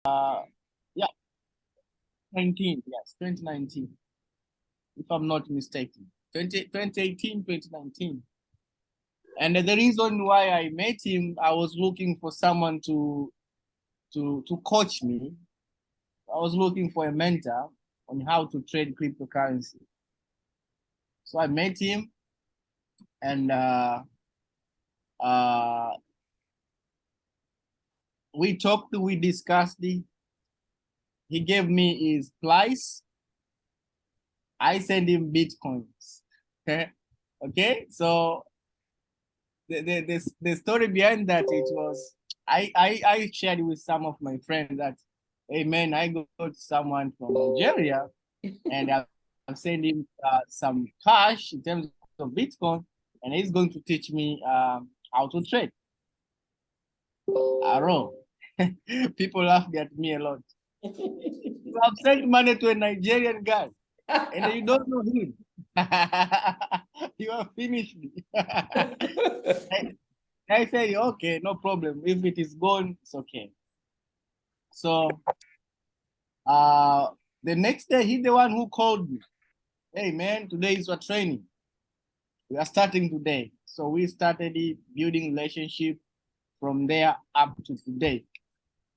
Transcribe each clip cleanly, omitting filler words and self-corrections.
yeah, 19, yes, 2019, if I'm not mistaken. 2018, 2019. And the reason why I met him, I was looking for someone to coach me. I was looking for a mentor on how to trade cryptocurrency. So I met him, and uh, we talked, we discussed it. He gave me his price. I sent him Bitcoins. Okay, so the story behind that, it was, I shared with some of my friends that, hey man, I got someone from Nigeria, and I've sent him some cash in terms of Bitcoin, and he's going to teach me how to trade. Aro. People laughed at me a lot. You have sent money to a Nigerian guy, and you don't know him. You have finished me. I say, okay, no problem. If it is gone, it's okay. So the next day, he's the one who called me. Hey man, today is our training. We are starting today. So we started building relationship from there up to today.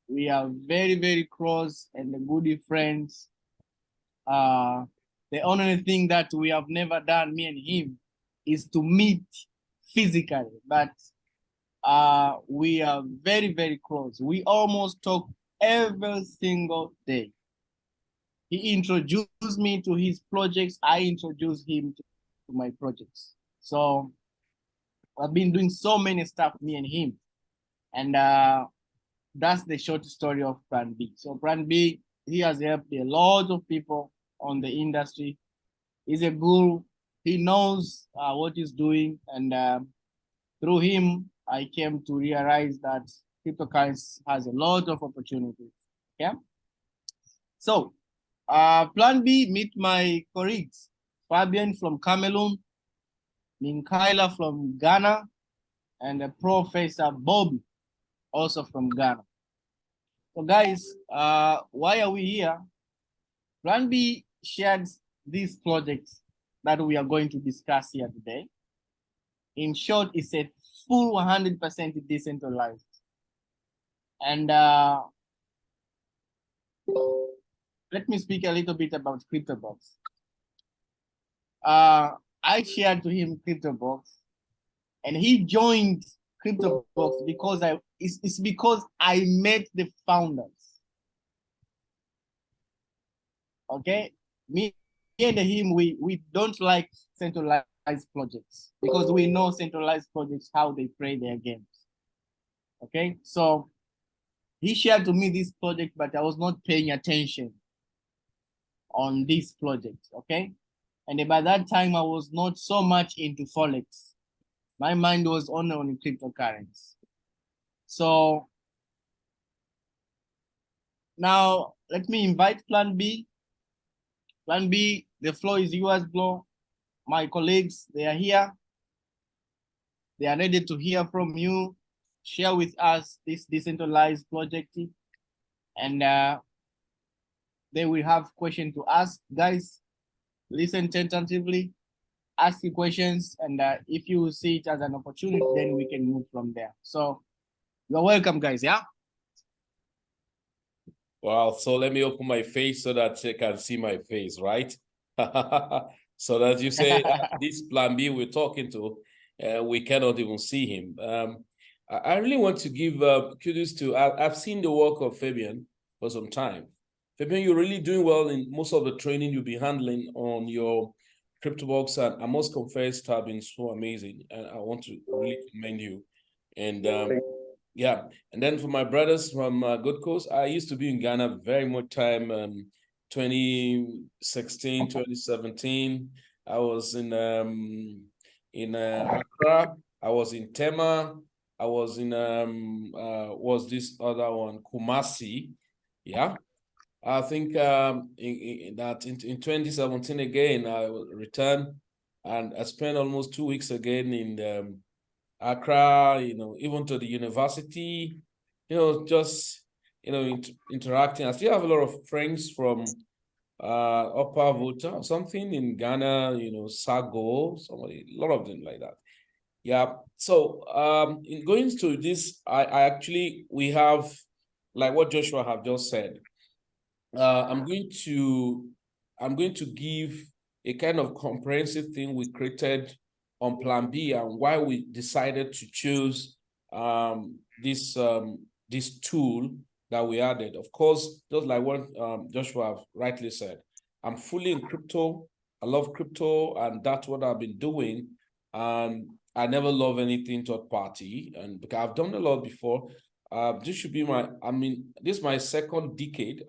We are very, very close and good friends. The only thing that we have never done, me and him, is to meet physically, but we are very, very close. We almost talk every single day. He introduced me to his projects. I introduced him to my projects. So I've been doing so many stuff, me and him. And that's the short story of Plan B. So Plan B, he has helped a lot of people on the industry. He's a guru. He knows what he's doing. And through him, I came to realize that cryptocurrency has a lot of opportunities. Okay. So Plan B, meet my colleagues. Fabian from Cameroon, Minkaila from Ghana, and Professor Bobby, also from Ghana. So guys, why are we here? Plan B shared these projects that we are going to discuss here today. In short, it's a full 100% decentralized. And let me speak a little bit about CryptoBox. I shared to him CryptoBox, and he joined CryptoBox because it's because I met the founders. Okay, me and him, we don't like centralized projects because we know centralized projects how they play their games. Okay, so he shared to me this project, but I was not paying attention on this project. Okay, and by that time I was not so much into Forex. My mind was only on cryptocurrency. So now let me invite Plan B. Plan B, the floor is yours, bro. My colleagues, they are here. They are ready to hear from you. Share with us this decentralized project, and they will have questions to ask. Guys, listen tentatively, ask your questions, and if you see it as an opportunity, then we can move from there. So you're welcome, guys. Yeah. Wow. So let me open my face so that you can see my face, right? So that you say, this Plan B we're talking to, we cannot even see him. I really want to give kudos to, I've seen the work of Fabian for some time. Fabian, you're really doing well in most of the training you'll be handling on your CryptoBox, and I must confess it has been so amazing, and I want to really commend you. And yeah, and then for my brothers from Good Coast, I used to be in Ghana very much time, 2016, 2017. I was in Accra, I was in Tema, I was in was this other one, Kumasi. Yeah, I think in 2017 again, I returned and I spent almost 2 weeks again in Accra, even to the university, just interacting. I still have a lot of friends from Upper Volta or something in Ghana, Sago, somebody, a lot of them like that. Yeah. So in going to this, we have, like what Joshua have just said. I'm going to give a kind of comprehensive thing we created on Plan B and why we decided to choose this tool that we added. Of course, just like what Joshua rightly said, I'm fully in crypto. I love crypto, and that's what I've been doing. I never love anything third party, and because I've done a lot before. This should be this is my second decade.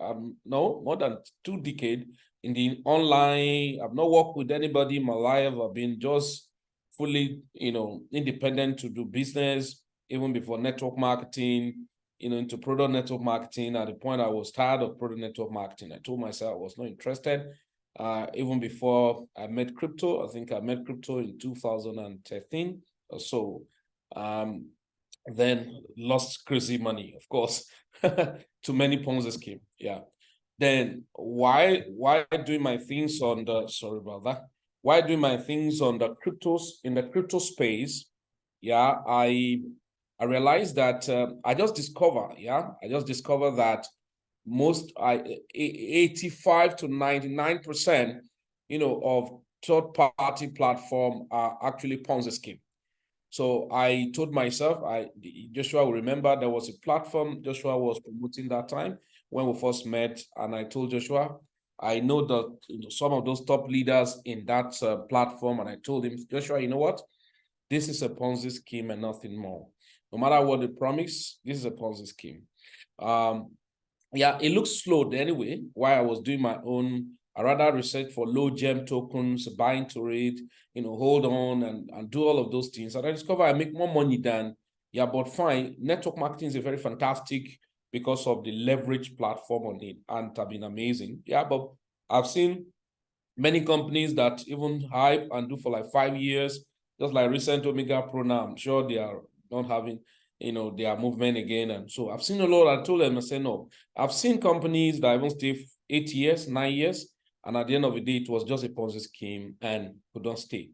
No, more than 2 decades in the online. I've not worked with anybody in my life. I've been just fully, independent to do business, even before network marketing, into product network marketing. At the point I was tired of product network marketing, I told myself I was not interested. Even before I met crypto, I think I met crypto in 2013 or so. Then lost crazy money, of course, to many Ponzi scheme. Yeah. Then why doing my things on the, sorry about that. Why doing my things on the cryptos, in the crypto space? Yeah, I realized that I just discovered that 85 to 99%, of third-party platform are actually Ponzi scheme. So I told myself, Joshua will remember there was a platform Joshua was promoting that time when we first met, and I told Joshua, I know that some of those top leaders in that platform, and I told him, Joshua, you know what? This is a Ponzi scheme and nothing more. No matter what they promise, this is a Ponzi scheme. Yeah, it looks slow anyway. While I was doing my own, I rather research for low gem tokens, buying to it, hold on and do all of those things. And I discover I make more money than, but fine. Network marketing is a very fantastic because of the leverage platform on it, and have been amazing. Yeah, but I've seen many companies that even hype and do for like 5 years, just like recent Omega Pro now. I'm sure they are not having their movement again. And so I've seen a lot. I told them, I said, no, I've seen companies that even stay 8 years, 9 years. And at the end of the day, it was just a Ponzi scheme and could not stay.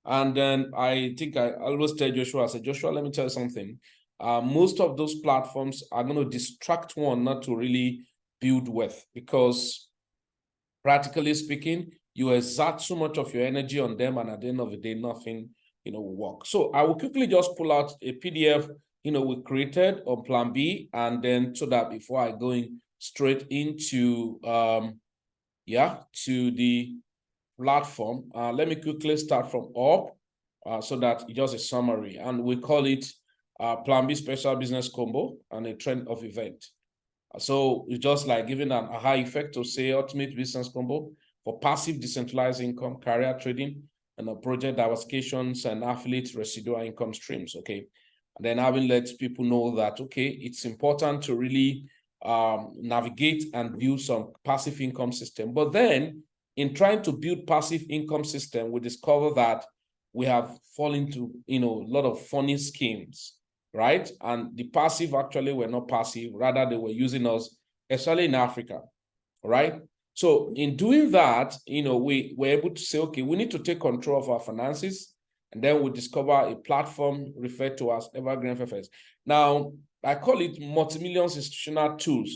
And then I think I always tell Joshua, I said, Joshua, let me tell you something. Most of those platforms are going to distract one not to really build wealth, because practically speaking, you exert so much of your energy on them, and at the end of the day, nothing, will work. So I will quickly just pull out a PDF, we created on Plan B, and then so that before I go in straight into, to the platform, let me quickly start from up, so that it's just a summary, and we call it Plan B Special Business Combo and a Trend of Event. So it's just like giving an aha effect to say ultimate business combo for passive decentralized income, career trading, and project diversifications and affiliate residual income streams. Okay. And then having let people know that, okay, it's important to really navigate and build some passive income system. But then in trying to build passive income system, we discover that we have fallen into, a lot of funny schemes, right? And the passive actually were not passive, rather they were using us, especially in Africa, right? So in doing that, we were able to say, okay, we need to take control of our finances. And then we discover a platform referred to as Evergreenffx. Now, I call it multi-millions institutional tools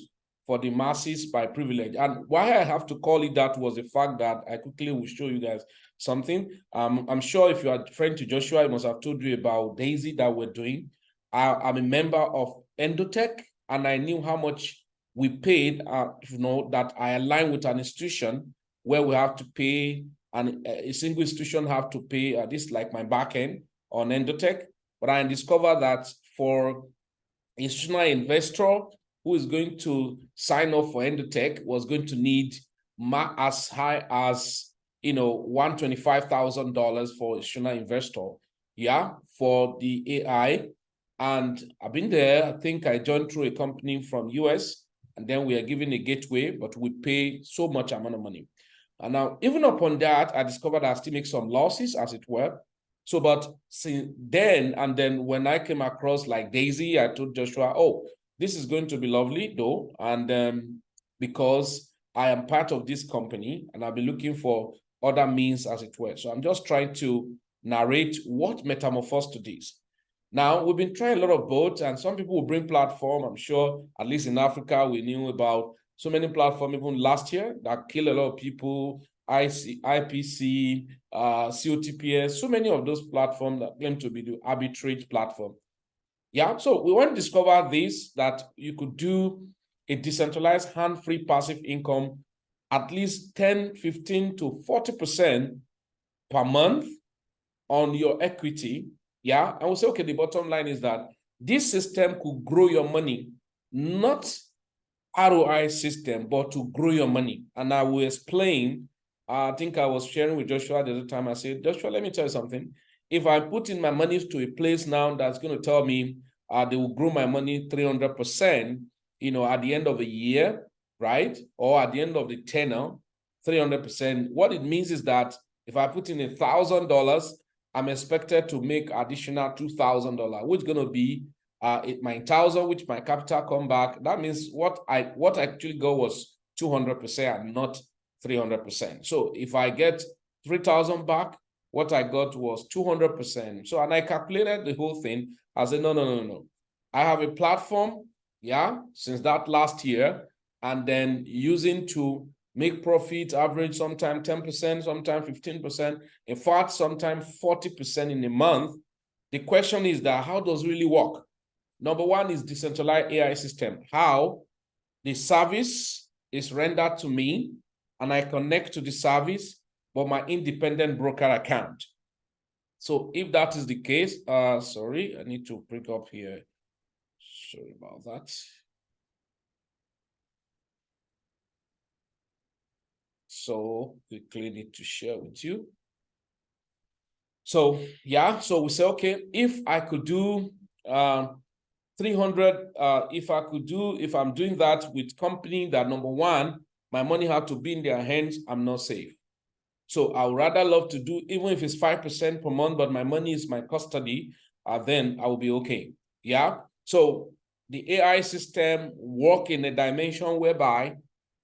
for the masses by privilege. And why I have to call it that was the fact that I quickly will show you guys something. I'm sure if you are a friend to Joshua, I must have told you about Daisy that we're doing. I'm a member of Endotech, and I knew how much we paid, that I align with an institution where we have to pay, and a single institution have to pay, this like my back end on Endotech. But I discovered that for institutional investor who is going to sign up for Endotech was going to need as high as, $125,000 for institutional investor, for the AI. And I've been there. I think I joined through a company from US, and then we are given a gateway, but we pay so much amount of money. And now, even upon that, I discovered I still make some losses, as it were. So, but since then, and then when I came across like Daisy, I told Joshua, oh, This is going to be lovely though, and because I am part of this company and I'll be looking for other means as it were. So I'm just trying to narrate what metamorphosed to this. Now, we've been trying a lot of both, and some people will bring platform. I'm sure, at least in Africa, we knew about so many platforms even last year that kill a lot of people, IPC, COTPS, so many of those platforms that claim to be the arbitrage platform. Yeah, so we want to discover this, that you could do a decentralized hand-free passive income at least 10, 15 to 40% per month on your equity. Yeah, and we'll say, okay, the bottom line is that this system could grow your money, not ROI system, but to grow your money. And I will explain. I think I was sharing with Joshua the other time. I said, Joshua, let me tell you something. If I put in my money to a place now that's going to tell me they will grow my money 300%, at the end of a year, right? Or at the end of the tenure, 300%. What it means is that if I put in $1,000, I'm expected to make additional $2,000, which is going to be my 1,000, which my capital come back. That means what I actually got was 200% and not 300%. So if I get 3,000 back, what I got was 200%. So, and I calculated the whole thing. I said, no. I have a platform, yeah, since that last year, and then using to make profit average, sometimes 10%, sometimes 15%, in fact, sometimes 40% in a month. The question is that how does it really work? Number one is decentralized AI system. How the service is rendered to me and I connect to the service, but my independent broker account. So if that is the case, sorry, I need to pick up here. Sorry about that. So quickly need to share with you. So yeah, so we say, okay, if I could do 300, if I'm doing that with company that, number one, my money had to be in their hands, I'm not safe. So I would rather love to do, even if it's 5% per month, but my money is my custody, then I will be okay. Yeah. So the AI system work in a dimension whereby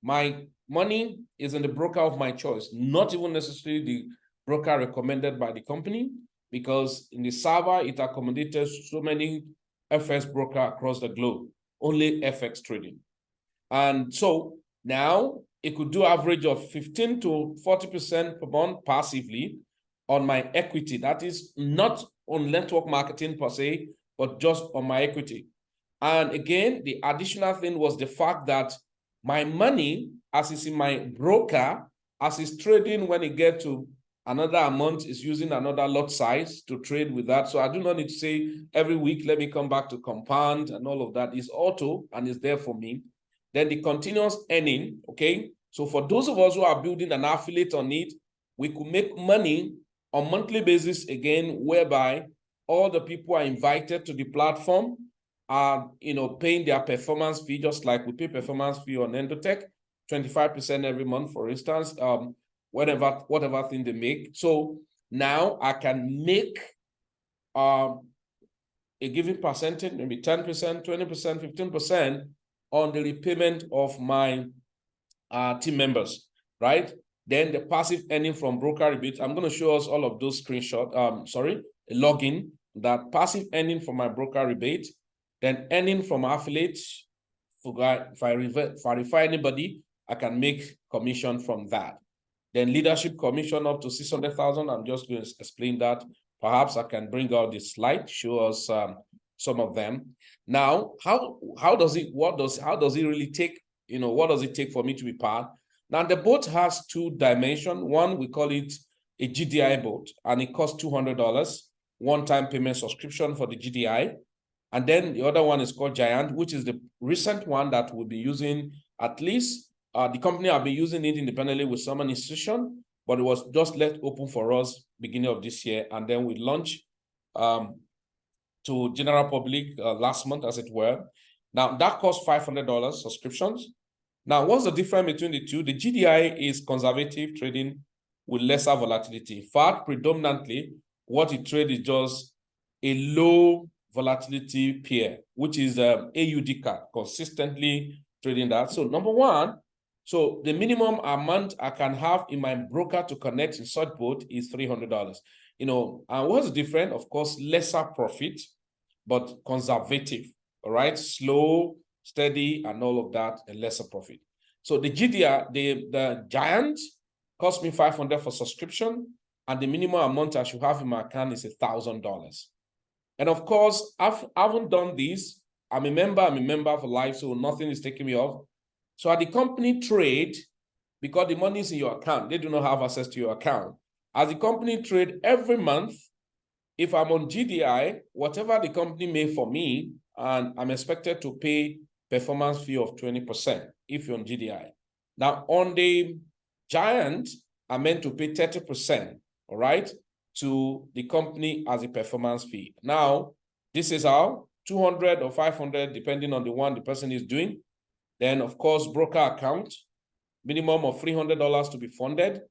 my money is in the broker of my choice, not even necessarily the broker recommended by the company, because in the server, it accommodated so many FX broker across the globe, only FX trading. And so now it could do average of 15 to 40% per month passively on my equity. That is not on network marketing per se, but just on my equity. And again, the additional thing was the fact that my money, as is in my broker, as is trading, when it gets to another amount, is using another lot size to trade with that. So I do not need to say every week, let me come back to compound and all of that. Is auto and is there for me. Then the continuous earning, okay? So for those of us who are building an affiliate on it, we could make money on monthly basis again, whereby all the people are invited to the platform, are paying their performance fee, just like we pay performance fee on Endotech, 25% every month, for instance, whatever thing they make. So now I can make a given percentage, maybe 10%, 20%, 15% on the repayment of my team members, right? Then the passive earning from broker rebate. I'm going to show us all of those screenshots. A login, that passive earning from my broker rebate, then earning from affiliates. If I verify anybody, I can make commission from that. Then leadership commission up to 600,000. I'm just going to explain that. Perhaps I can bring out this slide, show us some of them. Now, how does it really take, what does it take for me to be part? Now, the boat has two dimensions. One, we call it a GDI boat, and it costs $200, one-time payment subscription for the GDI. And then the other one is called Giant, which is the recent one that we'll be using. At least the company have been using it independently with some institution, but it was just left open for us beginning of this year. And then we launched to general public last month, as it were. Now that costs $500 subscriptions. Now, what's the difference between the two? The GDI is conservative trading with lesser volatility. In fact, predominantly, what it trades is just a low volatility pair, which is AUD card, consistently trading that. So number one, so the minimum amount I can have in my broker to connect in such boat is $300. You know, and what's different? Of course, lesser profit, but conservative. All right, slow, steady, and all of that, and lesser profit. So the GDR, the Giant, cost me $500 for subscription, and the minimum amount I should have in my account is $1,000. And of course, I haven't done this. I'm a member for life, so nothing is taking me off. So at the company trade, because the money is in your account, they do not have access to your account. As the company trade every month, if I'm on GDI, whatever the company made for me, and I'm expected to pay performance fee of 20% if you're on GDI. Now, on the Giant, I'm meant to pay 30%, all right, to the company as a performance fee. Now, this is how 200 or 500, depending on the one the person is doing. Then, of course, broker account, minimum of $300 to be funded,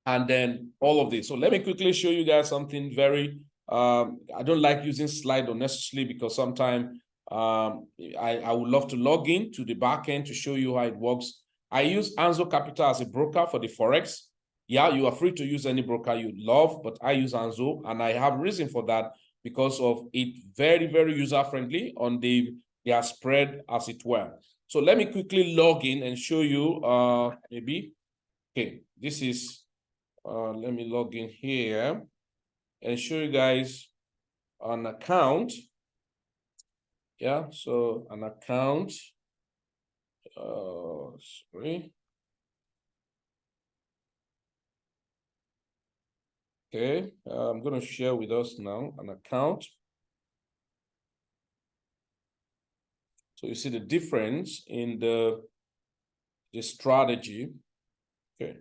and then all of this. So let me quickly show you guys something very, I don't like using slide unnecessarily because sometimes I would love to log in to the back end to show you how it works. I use Anzo Capital as a broker for the Forex. Yeah, you are free to use any broker you love, but I use Anzo, and I have reason for that because of it very, very user-friendly on their spread, as it were. So let me quickly log in and show you maybe. Okay, this is, let me log in here and show you guys an account. Yeah, so an account. Sorry. Okay, I'm going to share with us now an account. So you see the difference in the strategy. Okay.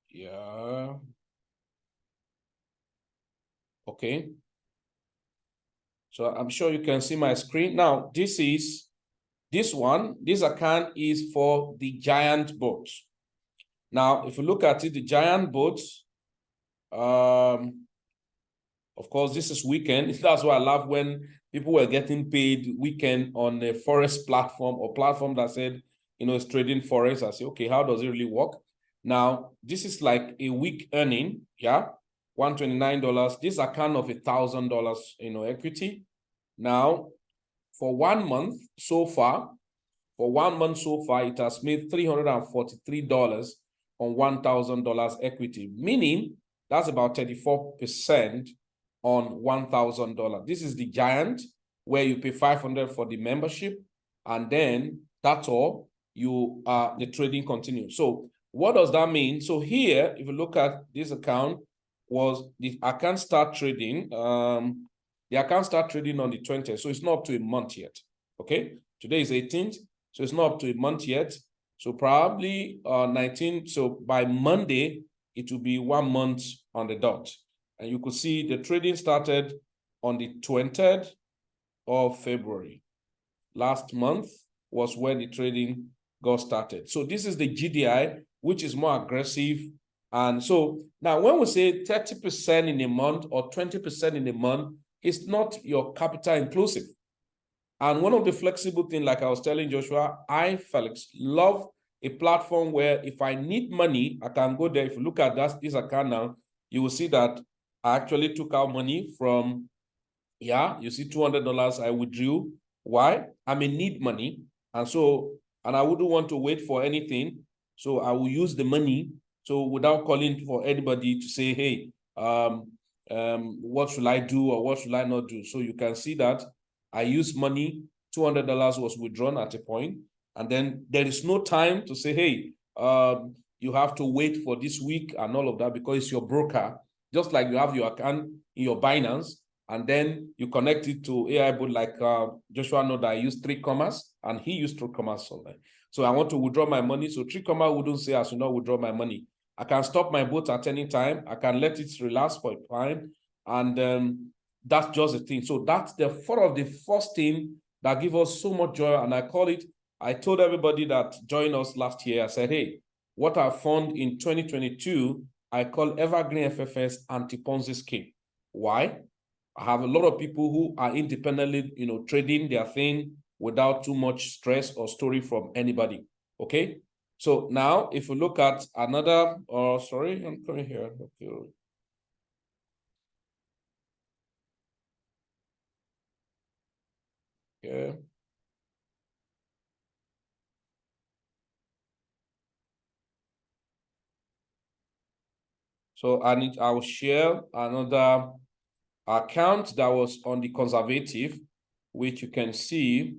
Yeah. Okay. So I'm sure you can see my screen. Now, this account is for the Giant boat. Now, if you look at it, the Giant boat, of course, this is weekend. That's why I love when people were getting paid weekend on a Forex platform or platform that said, you know, it's trading Forex. I say, okay, how does it really work? Now, this is like a week earning, yeah, $129. This account of $1,000, you know, equity. Now, for 1 month so far, it has made $343 on $1,000 equity, meaning that's about 34% on $1,000. This is the Giant, where you pay $500 for the membership, and then that's all. The trading continues. So what does that mean? So here, if you look at this account, the account start trading. The account start trading on the 20th, so it's not up to a month yet. Okay, today is 18th, so it's not up to a month yet. So probably 19th. So by Monday, it will be 1 month on the dot. And you could see the trading started on the 20th of February. Last month was when the trading got started. So this is the GDI, which is more aggressive. And so now when we say 30% in a month or 20% in a month, it's not your capital inclusive. And one of the flexible things, like I was telling Joshua, I, Felix, love a platform where if I need money, I can go there. If you look at this account now, you will see that I actually took out money from, yeah, you see $200 I withdrew. Why? I may need money. And I wouldn't want to wait for anything. So I will use the money. So without calling for anybody to say, hey, what should I do or what should I not do? So you can see that I use money. $200 was withdrawn at a point, and then there is no time to say, hey, you have to wait for this week and all of that, because it's your broker. Just like you have your account in your Binance, and then you connect it to AI bot, like Joshua know that I use 3 commas, and he used 3 commas online. So I want to withdraw my money. So 3 comma wouldn't say I should not withdraw my money. I can stop my bot at any time. I can let it relax for a time, and that's just the thing. So that's the first thing that gives us so much joy. And I told everybody that joined us last year, I said, hey, what I found in 2022, I call Evergreenffx anti-Ponzi scheme. Why? I have a lot of people who are independently, trading their thing without too much stress or story from anybody. Okay. So now if we look at another, sorry, I'm coming here. Okay. Yeah. So I'll share another account that was on the conservative, which you can see,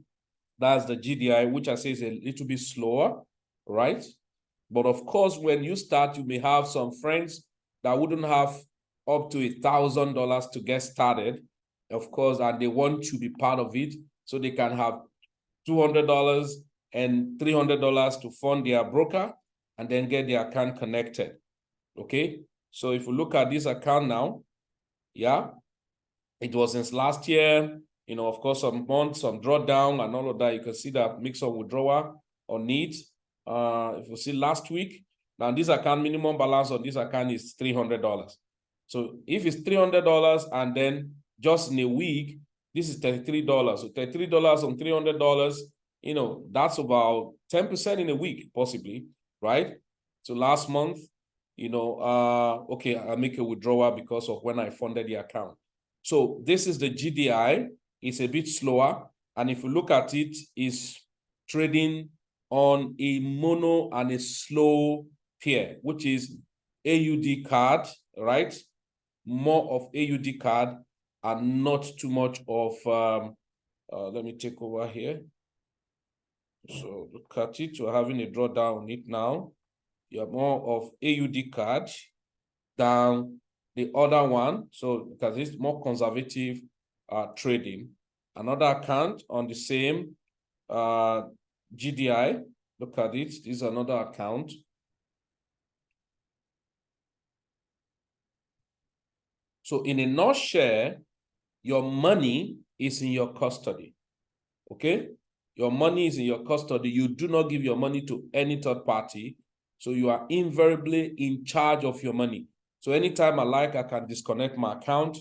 that's the GDI, which I say is a little bit slower, right? But of course, when you start, you may have some friends that wouldn't have up to $1,000 to get started, of course, and they want to be part of it, so they can have $200 and $300 to fund their broker and then get their account connected. Okay, so if we look at this account now, yeah, it was since last year, of course, some months, some drawdown and all of that. You can see that mix of withdrawal on needs. If you see last week, now this account minimum balance on this account is $300. So if it's $300 and then just in a week, this is $33. So $33 on $300, that's about 10% in a week, possibly, right? So last month, okay, I make a withdrawal because of when I funded the account. So this is the GDI. It's a bit slower. And if you look at it, it's trading on a mono and a slow pair, which is AUD card, right? More of AUD card and not too much of, let me take over here. So look at it, you're having a drawdown on it now. You have more of AUD card than the other one, so because it's more conservative trading. Another account on the same GDI, look at it, this is another account. So in a nutshell, your money is in your custody, okay? Your money is in your custody. You do not give your money to any third party, so you are invariably in charge of your money. So anytime I like, I can disconnect my account.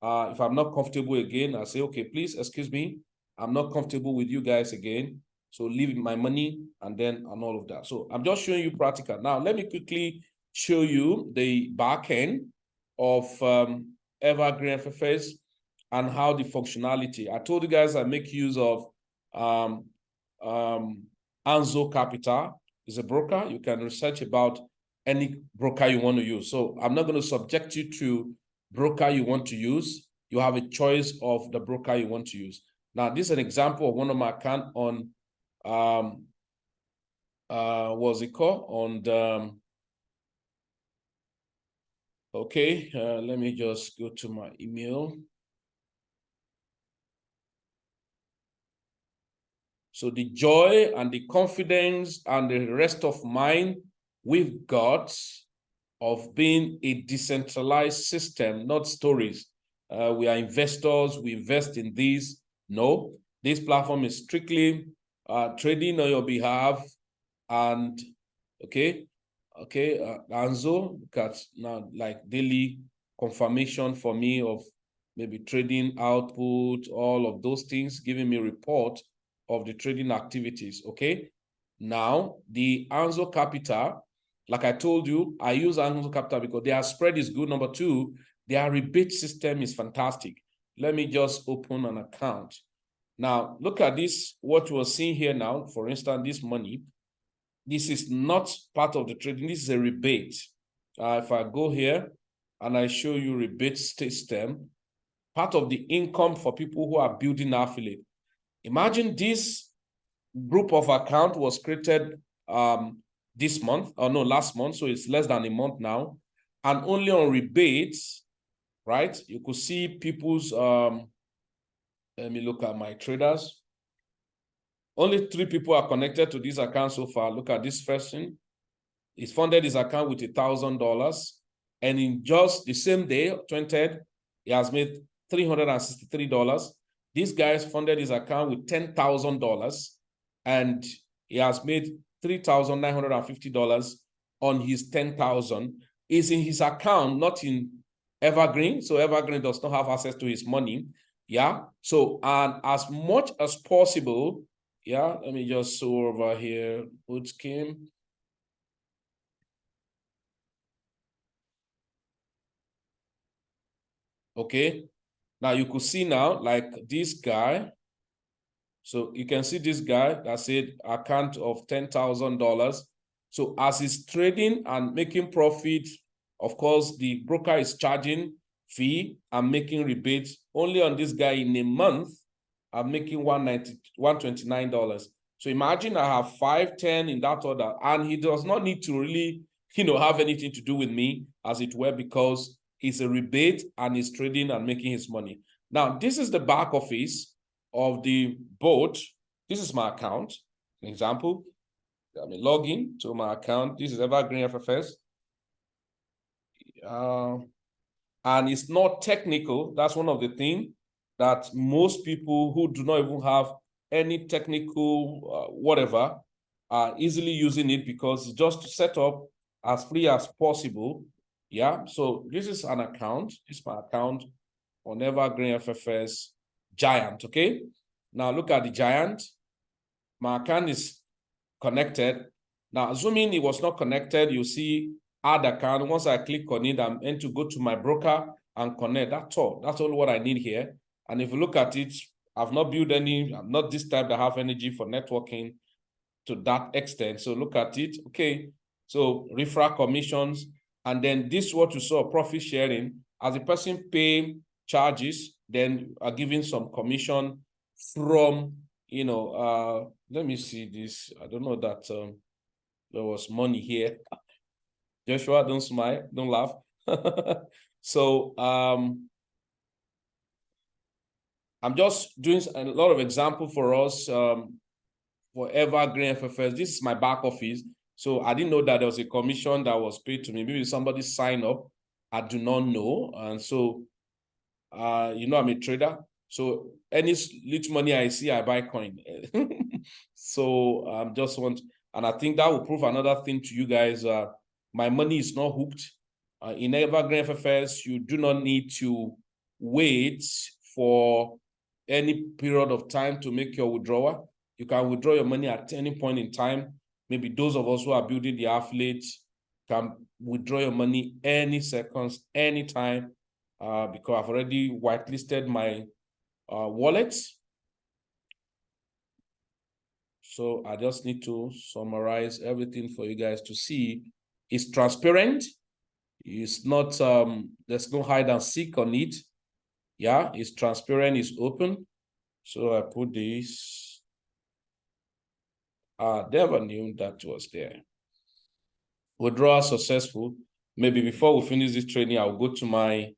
If I'm not comfortable again, I say, okay, please, excuse me, I'm not comfortable with you guys again. So leave my money and all of that. So I'm just showing you practical. Now, let me quickly show you the back end of Evergreenffx and how the functionality. I told you guys I make use of Anzo Capital is a broker. You can research about any broker you want to use. So I'm not going to subject you to broker you want to use. You have a choice of the broker you want to use. Now, this is an example of one of my account on, what's it called? On the, okay, let me just go to my email. So the joy and the confidence and the rest of mind we've got of being a decentralized system, not stories. We are investors, we invest in these. No, this platform is strictly trading on your behalf. And okay, Anzo, because now like daily confirmation for me of maybe trading output, all of those things, giving me a report of the trading activities, okay? Now, the Anzo Capital, like I told you, I use Anzo Capital because their spread is good. Number two, their rebate system is fantastic. Let me just open an account. Now, look at this, what we're seeing here now, for instance, this money. This is not part of the trading, this is a rebate. If I go here and I show you rebate system, part of the income for people who are building affiliate. Imagine this group of account was created this month, or no, last month, so it's less than a month now, and only on rebates, right? You could see people's, let me look at my traders. Only 3 people are connected to this account so far. Look at this person. He's funded his account with $1,000, and in just the same day, 20th, he has made $363. This guy has funded his account with $10,000, and he has made $3,950 on his $10,000. Is in his account, not in Evergreen. So Evergreen does not have access to his money. Yeah. So, and as much as possible, yeah, let me just show over here. Bootcamp. Okay. Now you could see now, like this guy. So you can see this guy that said account of $10,000. So as he's trading and making profit, of course, the broker is charging fee and making rebates. Only on this guy in a month, I'm making $129. So imagine I have 5, 10 in that order, and he does not need to really, have anything to do with me, as it were, because he's a rebate and he's trading and making his money. Now, this is the back office of the boat. This is my account. An example, let me log in to my account. This is Evergreenffx. And it's not technical. That's one of the things that most people who do not even have any technical whatever are easily using it, because it's just to set up as free as possible. Yeah, so this is an account. This is my account on Evergreenffx Giant, okay? Now look at the Giant. My account is connected. Now, assuming it was not connected, you see add account. Once I click on it, I'm going to go to my broker and connect. That's all. That's all what I need here. And if you look at it, I've not built any, I'm not this type that have energy for networking to that extent. So look at it. Okay. So referral commissions. And then this, what you saw, profit sharing. As a person pay charges, then are giving some commission from, let me see this. I don't know that there was money here. Joshua, don't smile, don't laugh. So I'm just doing a lot of example for us for Evergreenffx. This is my back office. So I didn't know that there was a commission that was paid to me. Maybe somebody signed up. I do not know. And so, I'm a trader. So any little money I see, I buy coin. So just want, and I think that will prove another thing to you guys. My money is not hooked. In Evergreenffx, you do not need to wait for any period of time to make your withdrawal. You can withdraw your money at any point in time. Maybe those of us who are building the affiliates can withdraw your money any seconds, anytime, because I've already whitelisted my wallet. So I just need to summarize everything for you guys to see. It's transparent. It's not, there's no hide and seek on it. Yeah, it's transparent, it's open. So I put this. Never knew that was there. Withdrawal successful. Maybe before we finish this training, I'll go to my,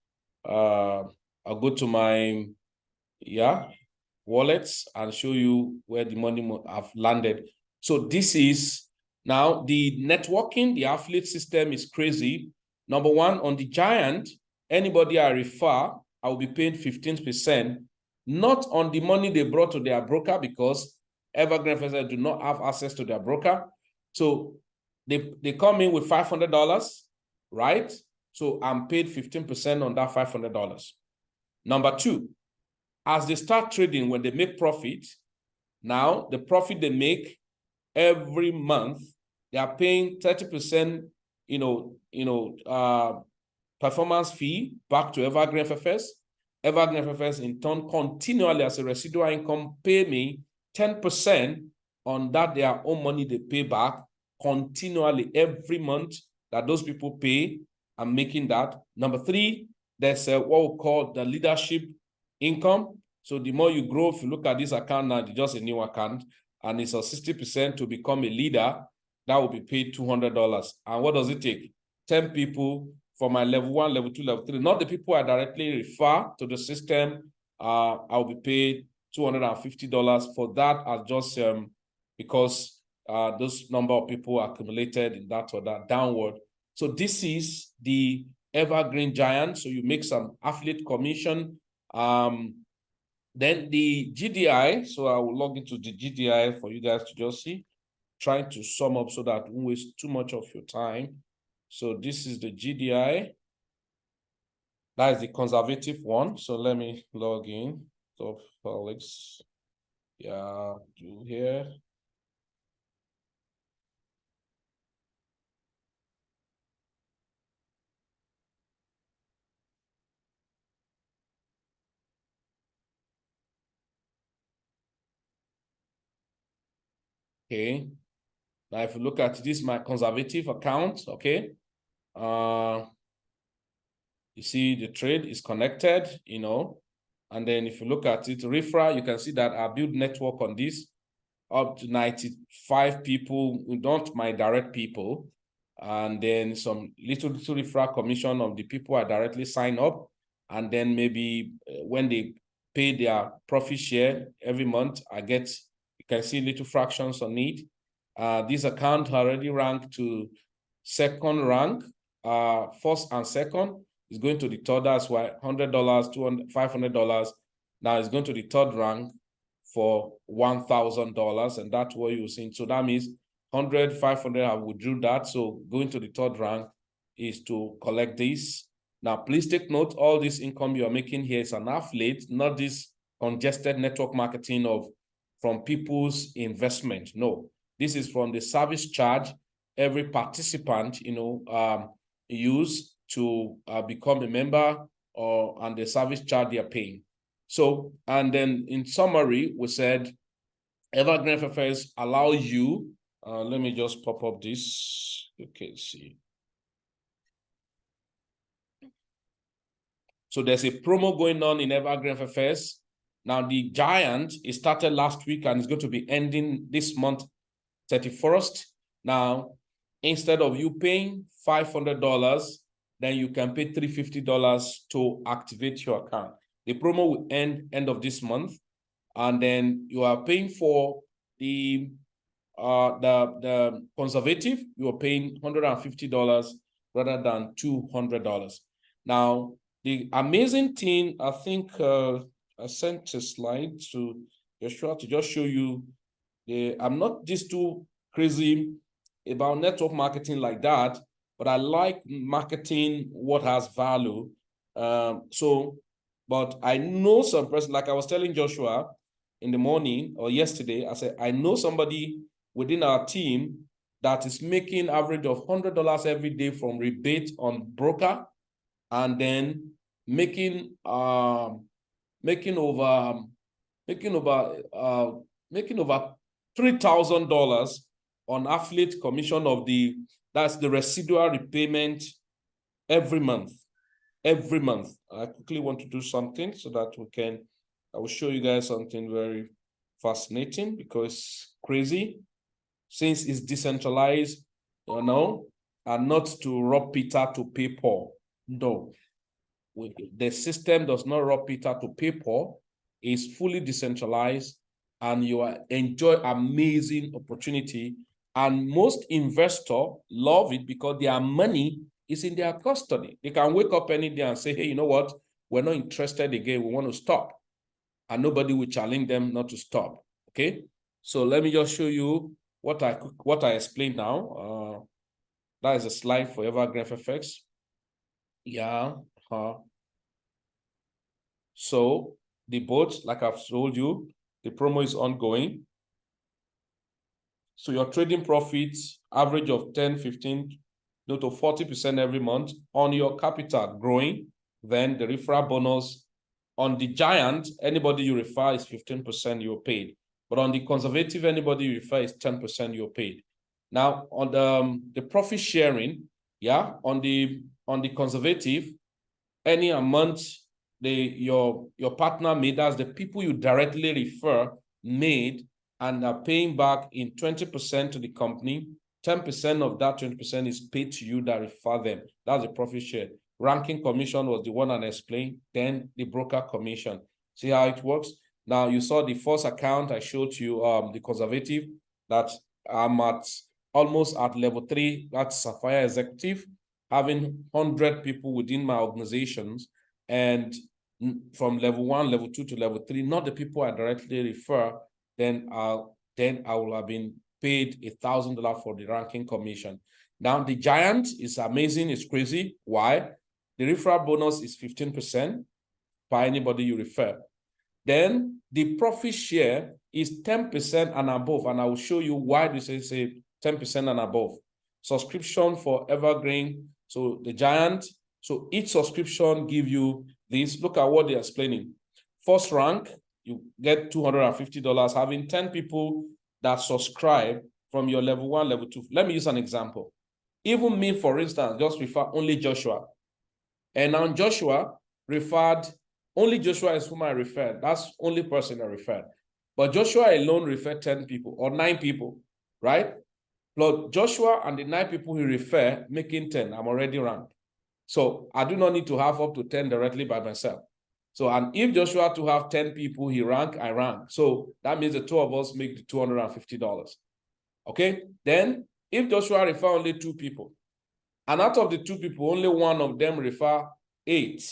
wallets and show you where the money have landed. So this is now the networking, the affiliate system is crazy. Number one, on the Giant, anybody I refer, I will be paid 15%, not on the money they brought to their broker, because Evergreenffx do not have access to their broker. So they come in with $500, right? So I'm paid 15% on that $500. Number two, as they start trading, when they make profit, now the profit they make every month, they are paying 30%, performance fee back to Evergreenffx. Evergreenffx in turn continually as a residual income pay me 10% on that their own money they pay back continually every month that those people pay. I'm making that. Number three, there's what we call the leadership income. So the more you grow, if you look at this account now, it's just a new account, and it's a 60% to become a leader, that will be paid $200. And what does it take? 10 people for my level 1, level 2, level 3. Not the people I directly refer to the system. I'll be paid $250 for that, as just because those number of people accumulated in that or that downward. So this is the Evergreen Giant. So you make some affiliate commission. Then the GDI. So I will log into the GDI for you guys to just see. Trying to sum up so that I won't waste too much of your time. So this is the GDI. That is the conservative one. So let me log in. So Felix, yeah, do here. Okay. Now, if you look at this, my conservative account, okay. You see the trade is connected, you know. And then if you look at it, referral, you can see that I build network on this up to 95 people, not my direct people. And then some little referral commission of the people I directly sign up. And then maybe when they pay their profit share every month, I get, you can see little fractions on it. This account already ranked to second rank, first and second. Is going to the third, that's why $100, $200, $500. Now it's going to the third rank for $1,000, and that's what you're seeing. So that means 100, 500, I withdrew that. So going to the third rank is to collect this. Now, please take note, all this income you're making here is an affiliate, not this congested network marketing from people's investment. No, this is from the service charge every participant, use to become a member and the service charge they're paying. So, and then in summary, we said Evergreenffx allow you, let me just pop up this, you can see. So there's a promo going on in Evergreenffx. Now the giant, it started last week and it's going to be ending this month, 31st. Now, instead of you paying $500, then you can pay $350 to activate your account. The promo will end of this month, and then you are paying for the conservative. You are paying $150 rather than $200. Now, the amazing thing, I think I sent a slide to Joshua to just show you. I'm not just too crazy about network marketing like that, but I like marketing what has value. But I know some person, like I was telling Joshua in the morning or yesterday, I said, I know somebody within our team that is making average of $100 every day from rebate on broker, and then making over $3,000 on affiliate commission that's the residual repayment every month. Every month. I quickly want to do something so that I will show you guys something very fascinating because crazy. Since it's decentralized, and not to rob Peter to pay Paul. No. The system does not rob Peter to pay Paul. It's fully decentralized, and you enjoy amazing opportunity. And most investors love it because their money is in their custody. They can wake up any day and say, hey, you know what? We're not interested again. We want to stop. And nobody will challenge them not to stop. Okay? So let me just show you what I explained now. That is a slide for Evergreenffx. Yeah. So the boat, like I've told you, the promo is ongoing. So your trading profits, average of 10, 15, to 40% every month on your capital growing. Then the referral bonus on the giant, anybody you refer is 15% you're paid. But on the conservative, anybody you refer is 10% you're paid. Now on the profit sharing, yeah, on the conservative, any amount your partner made, that's the people you directly refer made, and are paying back in 20% to the company. 10% of that 20% is paid to you that refer them. That's the profit share. Ranking commission was the one I explained. Then the broker commission. See how it works? Now you saw the first account I showed you, the conservative, that I'm almost at level 3. That's Sapphire Executive, having 100 people within my organizations, and from level 1, level 2 to level 3, not the people I directly refer, then I will have been paid $1,000 for the ranking commission. Now the giant is amazing, it's crazy. Why? The referral bonus is 15% per anybody you refer. Then the profit share is 10% and above, and I will show you why this is a 10% and above. Subscription for Evergreen, so the giant. So each subscription give you this. Look at what they're explaining. First rank, you get $250, having 10 people that subscribe from your level 1, level 2. Let me use an example. Even me, for instance, just refer only Joshua. And now Joshua referred, only Joshua is whom I referred. That's only person I referred. But Joshua alone referred 10 people or 9 people, right? Plus Joshua and the 9 people he referred, making 10, I'm already ranked. So I do not need to have up to 10 directly by myself. So, and if Joshua to have 10 people he rank, I rank. So that means the two of us make the $250. Okay? Then if Joshua refer only 2 people, and out of the 2 people, only one of them refer 8.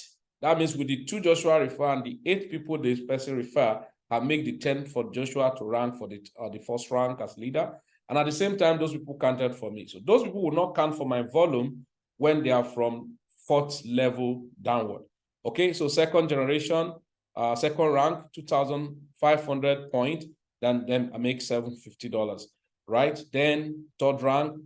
That means with the 2 Joshua refer and the 8 people this person refer, I make the 10 for Joshua to rank for the first rank as leader. And at the same time, those people counted for me. So those people will not count for my volume when they are from 4th level downward. Okay, so second generation, second rank, 2,500 points, then I make $750, right? Then third rank,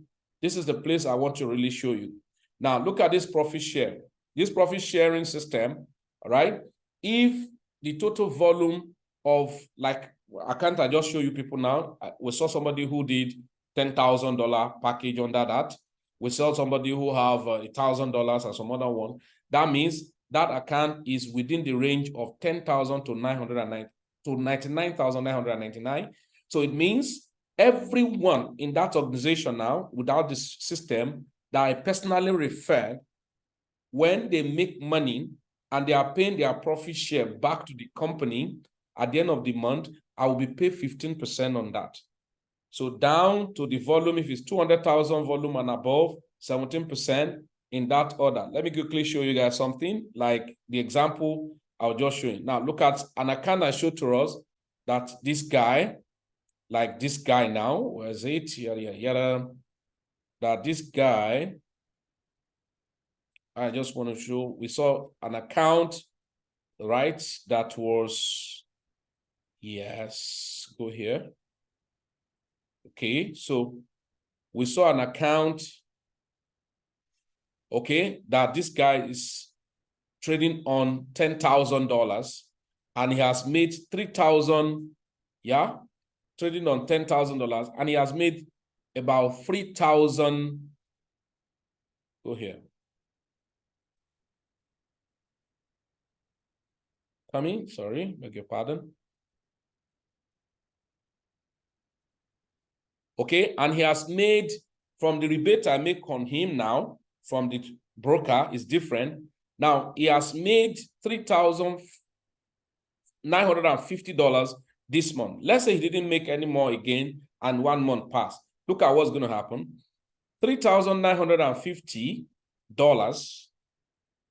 this is the place I want to really show you. Now, look at this profit share. This profit sharing system, right? If the total volume of, like, I just show you people now. We saw somebody who did $10,000 package under that. We saw somebody who have $1,000 and some other one. That means that account is within the range of 10,000 to 99,999. So it means everyone in that organization now, without this system that I personally referred, when they make money and they are paying their profit share back to the company at the end of the month, I will be paid 15% on that. So down to the volume, if it's 200,000 volume and above, 17% in that order. Let me quickly show you guys something like the example I was just showing. Now look at an account I showed to us that this guy, like this guy now, where is it? That this guy, I just want to show, we saw an account, right? That was, yes, go here. Okay, so we saw an account, okay, that this guy is trading on $10,000 and he has made 3,000, yeah, trading on $10,000 and he has made about 3,000, go here. Come in, sorry, beg your pardon. Okay, and he has made, from the rebate I make on him now, from the broker is different. Now, he has made $3,950 this month. Let's say he didn't make any more again and 1 month passed. Look at what's going to happen. $3,950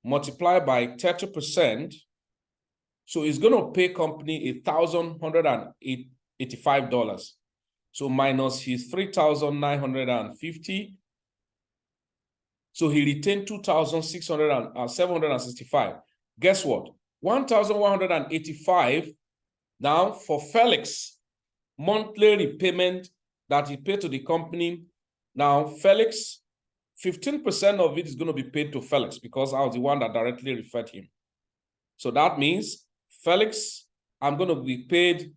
multiplied by 30%. So it's going to pay company $1,185. So minus his 3,950. So he retained 2,765. Guess what? 1,185 now for Felix, monthly repayment that he paid to the company. Now, Felix, 15% of it is going to be paid to Felix because I was the one that directly referred him. So that means Felix, I'm going to be paid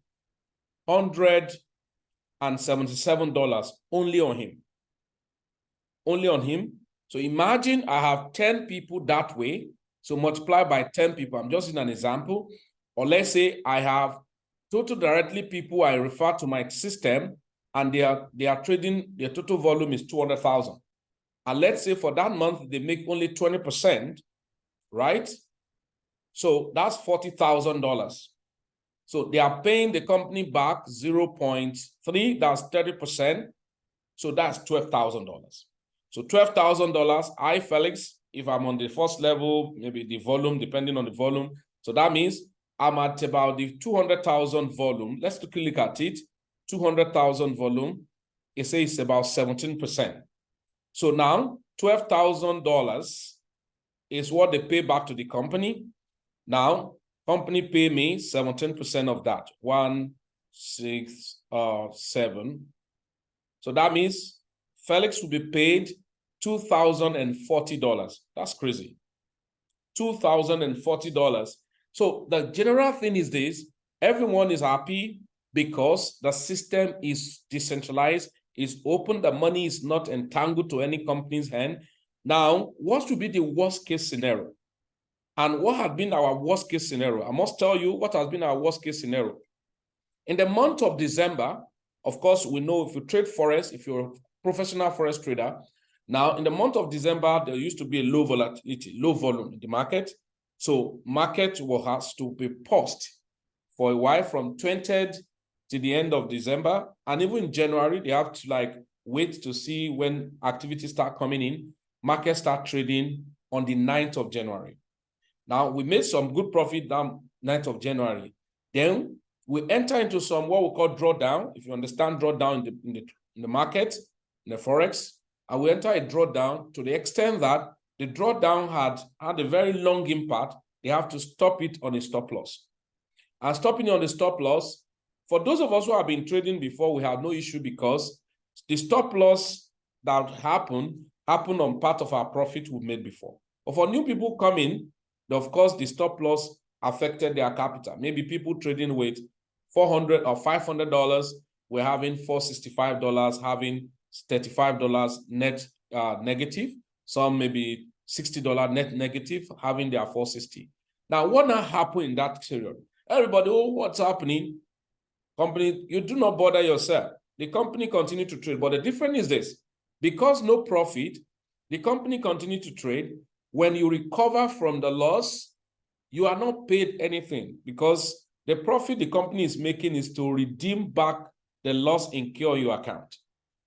$177 only on him. Only on him. So imagine I have 10 people that way. So multiply by 10 people. I'm just in an example. Or let's say I have total directly people I refer to my system and they are trading, their total volume is 200,000. And let's say for that month, they make only 20%, right? So that's $40,000. So they are paying the company back 0.3, that's 30%. So that's $12,000. So $12,000, I, Felix, if I'm on the first level, maybe the volume, depending on the volume. So that means I'm at about the 200,000 volume. Let's quickly look at it. 200,000 volume, it says about 17%. So now $12,000 is what they pay back to the company. Now, company pay me 17% of that, 167. So that means Felix will be paid $2,040. That's crazy. $2,040. So the general thing is this: everyone is happy because the system is decentralized, is open, the money is not entangled to any company's hand. Now, what should be the worst case scenario? And what has been our worst case scenario? I must tell you what has been our worst case scenario. In the month of December, of course, we know if you trade forex, if you're a professional forex trader, now in the month of December, there used to be a low volatility, low volume in the market. So market will have to be paused for a while from 20th to the end of December. And even in January, they have to like wait to see when activities start coming in. Markets start trading on the 9th of January. Now, we made some good profit down 9th of January. Then we enter into some what we call drawdown. If you understand drawdown in the market, in the forex, and we enter a drawdown to the extent that the drawdown had a very long impact. They have to stop it on a stop loss. And stopping on the stop loss, for those of us who have been trading before, we have no issue because the stop loss that happened on part of our profit we made before. But for new people coming, of course, the stop loss affected their capital. Maybe people trading with $400 or $500, we're having $465, having $35 net negative. Some maybe $60 net negative, having their $460. Now, what now happened in that period? Everybody, oh, what's happening? Company, you do not bother yourself. The company continue to trade. But the difference is this: because no profit, the company continue to trade. When you recover from the loss, you are not paid anything because the profit the company is making is to redeem back the loss incurred your account.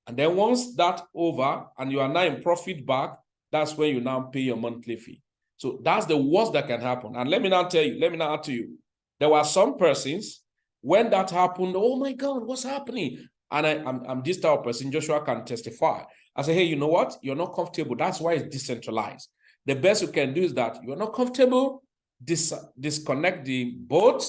And then once that's over and you are now in profit back, that's when you now pay your monthly fee. So that's the worst that can happen. And let me now tell you, let me now add to you, there were some persons, when that happened, oh my God, what's happening? And I'm this type of person, Joshua can testify. I say, hey, you know what? You're not comfortable. That's why it's decentralized. The best you can do is that you're not comfortable, disconnect the boat,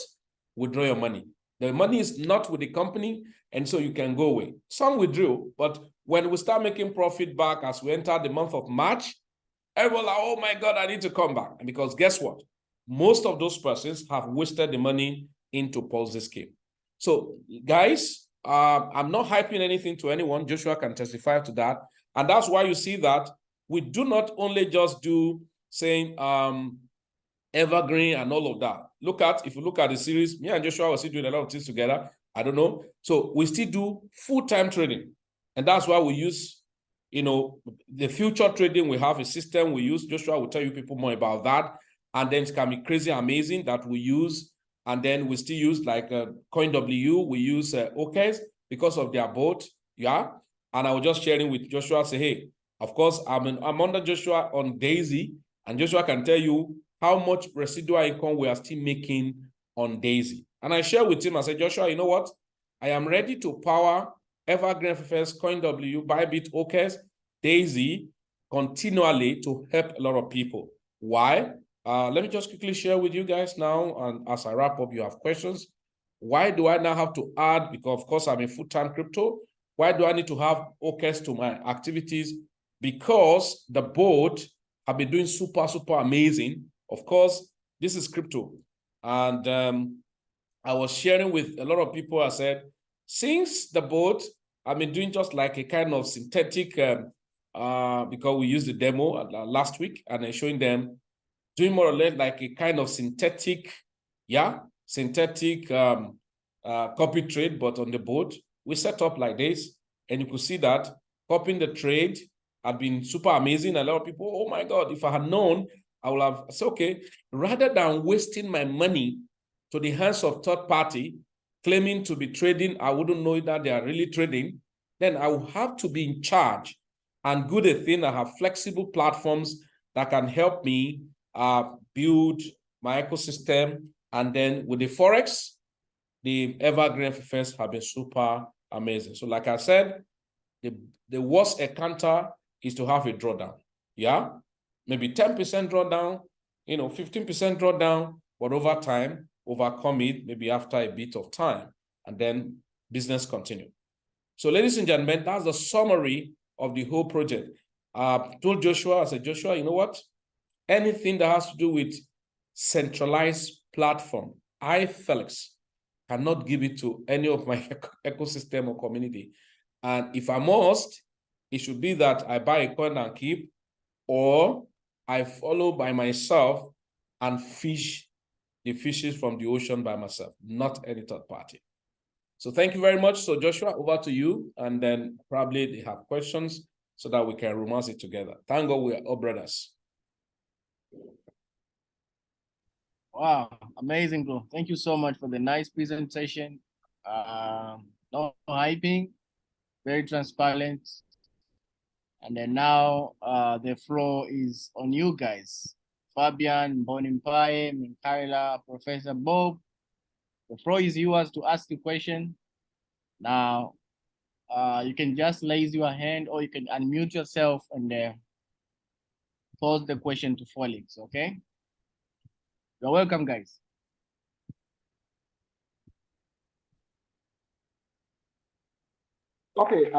withdraw your money. The money is not with the company, and so you can go away. Some withdrew, but when we start making profit back as we enter the month of March, everyone like, oh my God, I need to come back. And because guess what? Most of those persons have wasted the money into Ponzi scheme. So guys, I'm not hyping anything to anyone. Joshua can testify to that. And that's why you see that we do not only just do saying evergreen and all of that. If you look at the series, me and Joshua were still doing a lot of things together. I don't know. So we still do full-time trading. And that's why we use, the future trading. We have a system we use. Joshua will tell you people more about that. And then it can be crazy amazing that we use. And then we still use like CoinW. We use OKs because of their boat. Yeah. And I was just sharing with Joshua, say, hey, of course, I'm under Joshua on Daisy. And Joshua can tell you how much residual income we are still making on Daisy. And I share with him, I said, Joshua, you know what? I am ready to power Evergreenffx, CoinW, Bybit, OKs, Daisy continually to help a lot of people. Why? Let me just quickly share with you guys now. And as I wrap up, you have questions. Why do I now have to add? Because, of course, I'm in full-time crypto. Why do I need to have OKs to my activities? Because the board have been doing super, super amazing. Of course, this is crypto. And I was sharing with a lot of people, I said, since the board, I've been doing just like a kind of synthetic, because we used the demo last week, and I'm showing them doing more or less like a kind of synthetic, copy trade, but on the board. We set up like this, and you could see that copying the trade had been super amazing. A lot of people, oh my God, if I had known, I would have said, okay, rather than wasting my money to the hands of third party, claiming to be trading, I wouldn't know that they are really trading, then I will have to be in charge. And good a thing, I have flexible platforms that can help me build my ecosystem. And then with the Forex, the Evergreenffx have been super amazing. So like I said, the worst encounter is to have a drawdown. Yeah. maybe 10% drawdown, 15% drawdown, but over time, overcome it, maybe after a bit of time, and then business continue. So ladies and gentlemen, that's the summary of the whole project. I told Joshua, I said, Joshua, you know what? Anything that has to do with centralized platform, I, Felix, cannot give it to any of my ecosystem or community. And if I must, it should be that I buy a coin and keep, or I follow by myself and fish the fishes from the ocean by myself, not any third party. So thank you very much. So Joshua, over to you, and then probably they have questions so that we can romance it together. Thank God we are all brothers. Wow, amazing, bro. Thank you so much for the nice presentation. No hyping, very transparent. And then now the floor is on you guys. Fabian, Bonimpae, Minkaila, Professor Bob. The floor is yours to ask a question. Now, you can just raise your hand or you can unmute yourself and pose the question to Felix, okay? You're welcome, guys. Okay,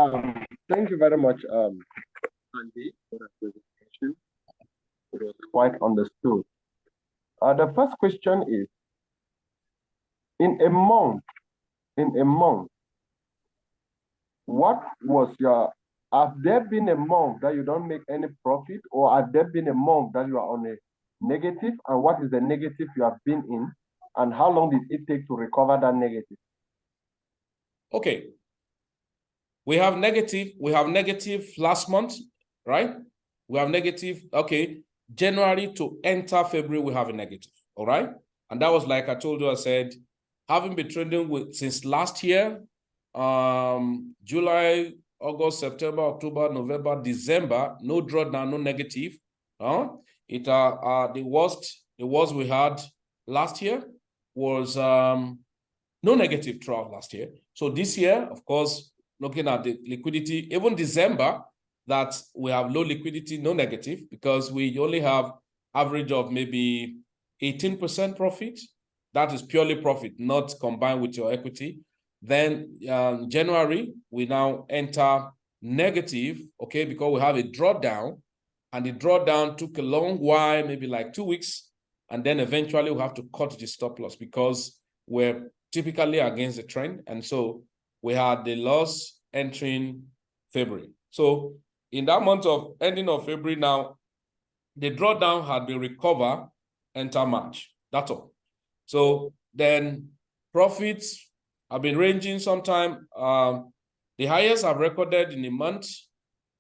thank you very much, Andy, for that presentation. It was quite understood. The first question is, in a month, what was have there been a month that you don't make any profit, or have there been a month that you are on a negative, and what is the negative you have been in, and how long did it take to recover that negative? Okay. We have negative last month, right? We have negative, okay. January to enter February, we have a negative, all right? And that was like I told you, I said, having been trading since last year, July, August, September, October, November, December, no drawdown, no negative. The worst we had last year was no negative throughout last year. So this year, of course, looking at the liquidity, even December, that we have low liquidity, no negative, because we only have average of maybe 18% profit. That is purely profit, not combined with your equity. Then January, we now enter negative, okay, because we have a drawdown, and the drawdown took a long while, maybe like 2 weeks, and then eventually we have to cut the stop loss because we're typically against the trend, and so we had the loss entering February. So in that month of ending of February now, the drawdown had been recovered enter March. That's all. So then profits have been ranging sometime. The highest I've recorded in a month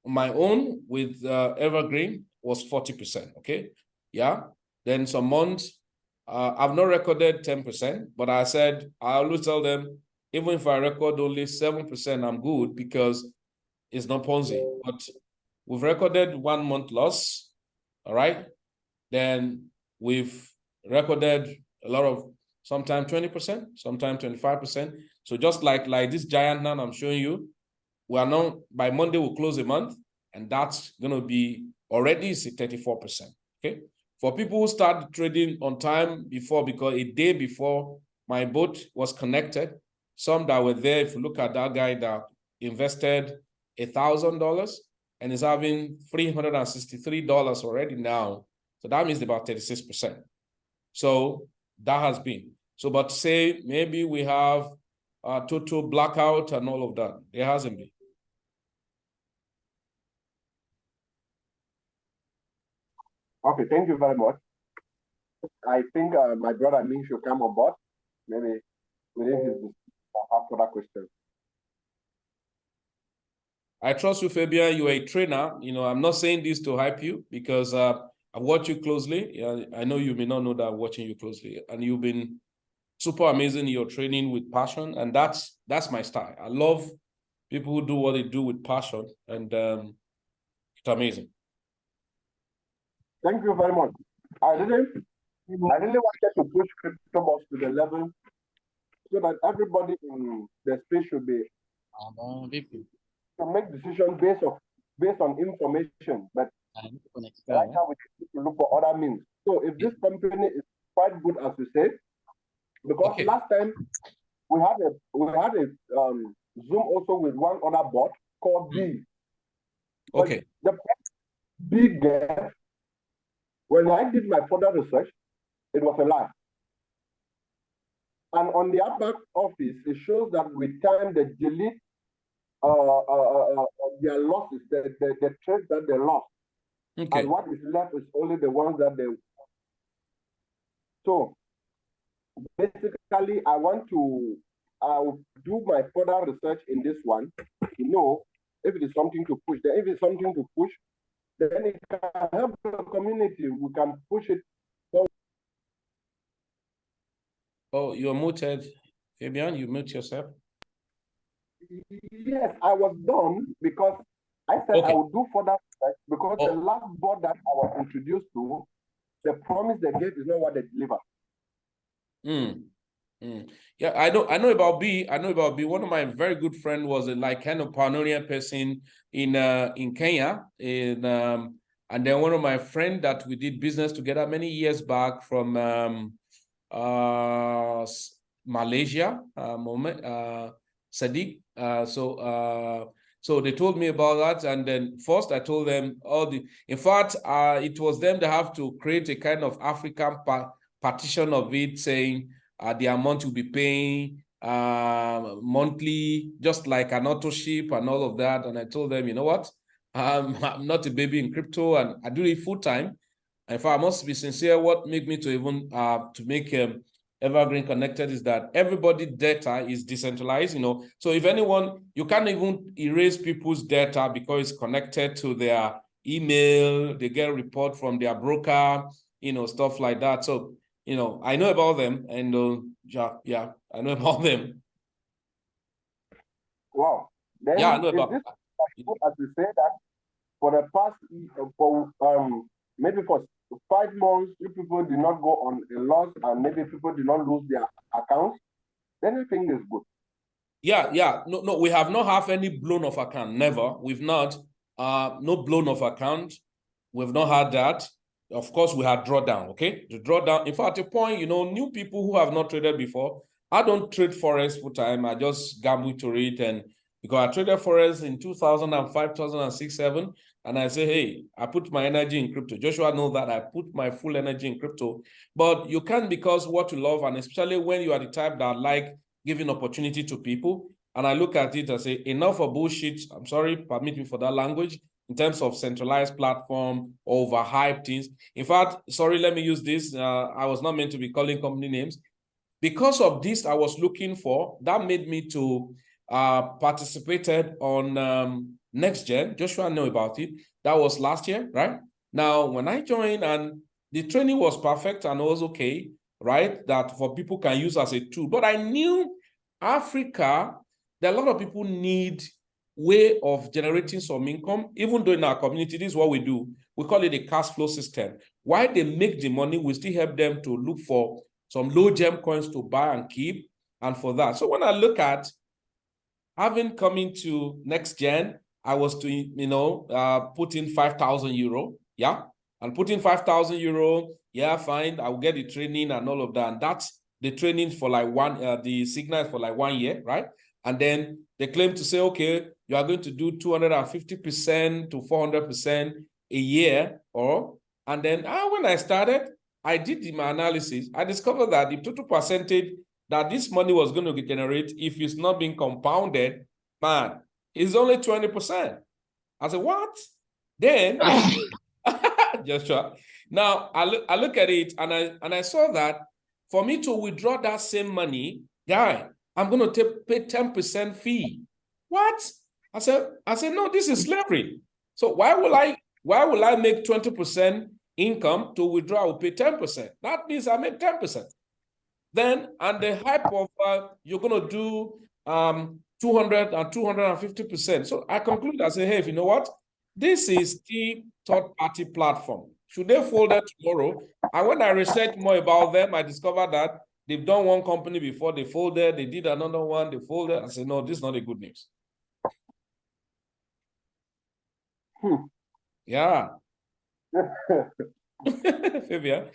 on my own with Evergreen was 40%, okay? Yeah. Then some months, I've not recorded 10%, but I said, I always tell them, even if I record only 7%, I'm good because it's not Ponzi. But we've recorded 1 month loss, all right? Then we've recorded a lot of, sometimes 20%, sometimes 25%. So just like this giant now I'm showing you, we are now, by Monday, we'll close the month, and that's going to be already 34%, okay? For people who started trading on time before, because a day before my boat was connected, some that were there, if you look at that guy that invested $1,000 and is having $363 already now. So that means about 36%. So that has been. So, but say maybe we have a total blackout and all of that. There hasn't been. Okay, thank you very much. I think my brother Ming should come on board. Maybe within his after that question. I trust you, Fabian. You are a trainer. I'm not saying this to hype you because I watch you closely. I know you may not know that I'm watching you closely, and you've been super amazing in your training with passion, and that's my style. I love people who do what they do with passion, and it's amazing. Thank you very much. I really wanted to push CryptoBox to the level so that everybody in the space should be to make decisions based on information. But right now, look for other means. So if this company is quite good, as you said, because last time we had a Zoom also with one other bot called B. Okay. The big guest, when I did my further research, it was a lie. And on the back office, it shows that with time they delete their losses, the trades that they lost. Okay. And what is left is only the ones that they. So basically, I want to do my further research in this one to know if it is something to push. Then if it's something to push, then it can help the community. We can push it forward. Oh, you're muted. Fabian, you mute yourself. Yes, I was done because I said I would do further research because the last board that I was introduced to, the promise they gave is not what they deliver. Yeah, I know about B. I know about B. One of my very good friends was a like kind of pioneer person in Kenya. And then one of my friends that we did business together many years back from Malaysia, Sadiq. So they told me about that, and then first I told them in fact, it was them that have to create a kind of African partition of it, saying the amount you'll be paying monthly, just like an auto ship and all of that. And I told them, you know what? I'm not a baby in crypto, and I do it full time. In fact, I must be sincere. What made me to even to make Evergreen connected is that everybody data is decentralized, So if anyone, you can't even erase people's data because it's connected to their email, they get a report from their broker, stuff like that. So, I know about them, and yeah, I know about them. Wow. Then yeah, I know about this, as you say that for the past maybe for 5 months, if people did not go on a loss and maybe people did not lose their accounts, then I think it's good. Yeah. No, we have not have any blown off account. Never. We've not. No blown off account. We've not had that. Of course, we had drawdown. Okay, the drawdown. In fact, at a point, new people who have not traded before. I don't trade forex full time. I just gamble to it, and because I traded forex in 2005, 2006, 7, and I say, hey, I put my energy in crypto. Joshua knows that I put my full energy in crypto, but you can't, because what you love, and especially when you are the type that like giving opportunity to people. And I look at it and say, enough of bullshit. I'm sorry, permit me for that language, in terms of centralized platform, overhyped things. In fact, sorry, let me use this. I was not meant to be calling company names. Because of this, I was looking for, that made me to participated on Next Gen. Joshua knew about it. That was last year, right? Now, when I joined, and the training was perfect and was okay, right? That for people can use as a tool. But I knew Africa, that a lot of people need way of generating some income, even though in our community, this is what we do. We call it a cash flow system. While they make the money, we still help them to look for some low gem coins to buy and keep, and for that. So when I look at having coming to Next Gen, I was to, put in 5,000 euro, yeah? And put in 5,000 euro, yeah, fine, I'll get the training and all of that. And that's the training for like the signal for like 1 year, right? And then they claim to say, okay, you are going to do 250% to 400% a year, and then when I started, I did my analysis. I discovered that the total percentage that this money was going to generate, if it's not being compounded, man, is only 20%. I said, what? Then, Joshua, now I look at it, and I saw that for me to withdraw that same money, guy, I'm going to pay 10% fee. What? I said, no, this is slavery. So why will I make 20% income to withdraw? I will pay 10%. That means I make 10%. Then, and the hype of you're going to do 200 and 250%. So I conclude, I say, hey, if you know what? This is the third-party platform. Should they fold it tomorrow? And when I researched more about them, I discovered that they've done one company before, they folded, they did another one, they folded. I said, no, this is not a good news. Yeah. Fabian.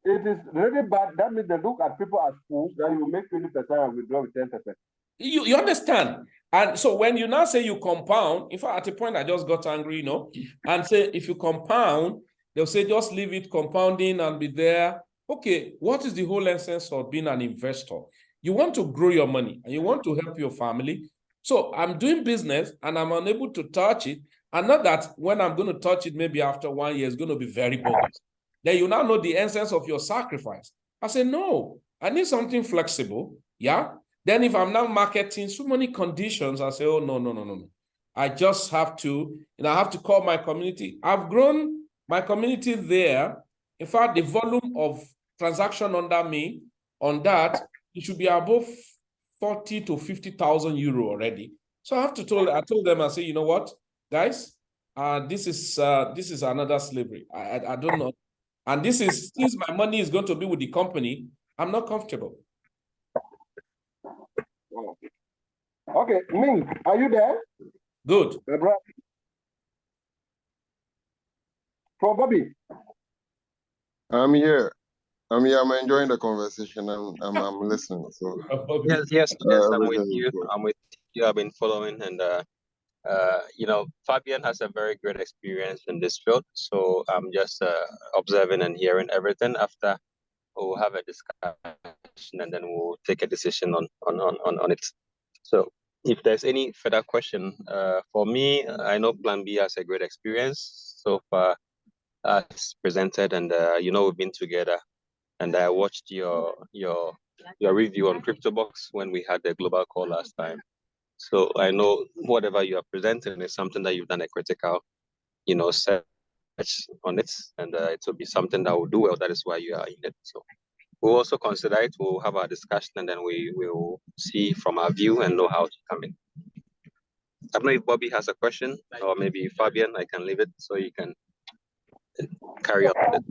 It is really bad. That means they look at people as fools, then you make 20% and withdraw with 10%. You understand? And so when you now say you compound, in fact, at a point I just got angry, and say if you compound, they'll say just leave it compounding and be there. Okay, what is the whole essence of being an investor? You want to grow your money and you want to help your family. So I'm doing business and I'm unable to touch it. And not that when I'm going to touch it, maybe after 1 year, it's going to be very bogus. Then you now know the essence of your sacrifice. I say, no, I need something flexible. Yeah. Then if I'm now marketing so many conditions, I say, oh, no. I just have to, I have to call my community. I've grown my community there. In fact, the volume of transaction under me on that, it should be above 40 to 50,000 euro already. So I told them, I say, you know what, guys, this is another slavery. I don't know. And this is, since my money is going to be with the company, I'm not comfortable. Okay, Ming, are you there? Good. From Bobby. I'm here. I'm enjoying the conversation. I'm listening. So yes, I'm with everything is you. good. I'm with you. I've been following, and Fabian has a very great experience in this field. So I'm just observing and hearing everything. After we'll have a discussion, and then we'll take a decision on it. So if there's any further question, for me, I know Plan B has a great experience so far as presented, and we've been together. And I watched your review on CryptoBox when we had the global call last time. So I know whatever you are presenting is something that you've done a critical, search on it, and it will be something that will do well. That is why you are in it. So we'll also consider it. We'll have our discussion, and then we will see from our view and know how to come in. I don't know if Bobby has a question, or maybe Fabian. I can leave it so you can carry on with it.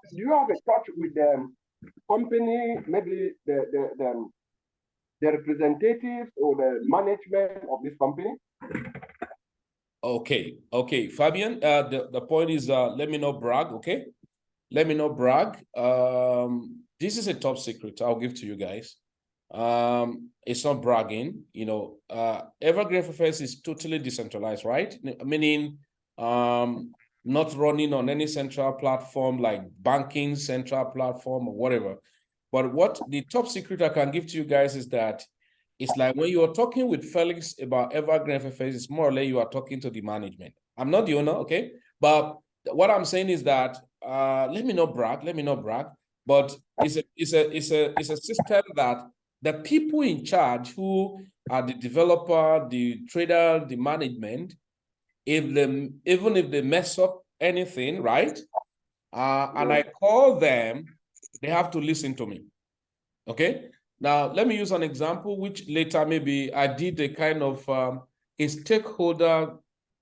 Do you have a touch with the company, maybe the representatives or the management of this company? Okay, Fabian. The point is, let me not brag. Okay, let me not brag. This is a top secret I'll give to you guys. It's not bragging. Evergreenffx is totally decentralized, right? Meaning, not running on any central platform like banking central platform or whatever. But what the top secret I can give to you guys is that it's like when you are talking with Felix about Evergreenffx, it's more or less you are talking to the management. I'm not the owner, okay? But what I'm saying is that let me not brag, but it's a system that the people in charge who are the developer, the trader, the management, even if they mess up anything, right? And I call them, they have to listen to me. Okay. Now let me use an example, which later maybe I did a kind of a stakeholder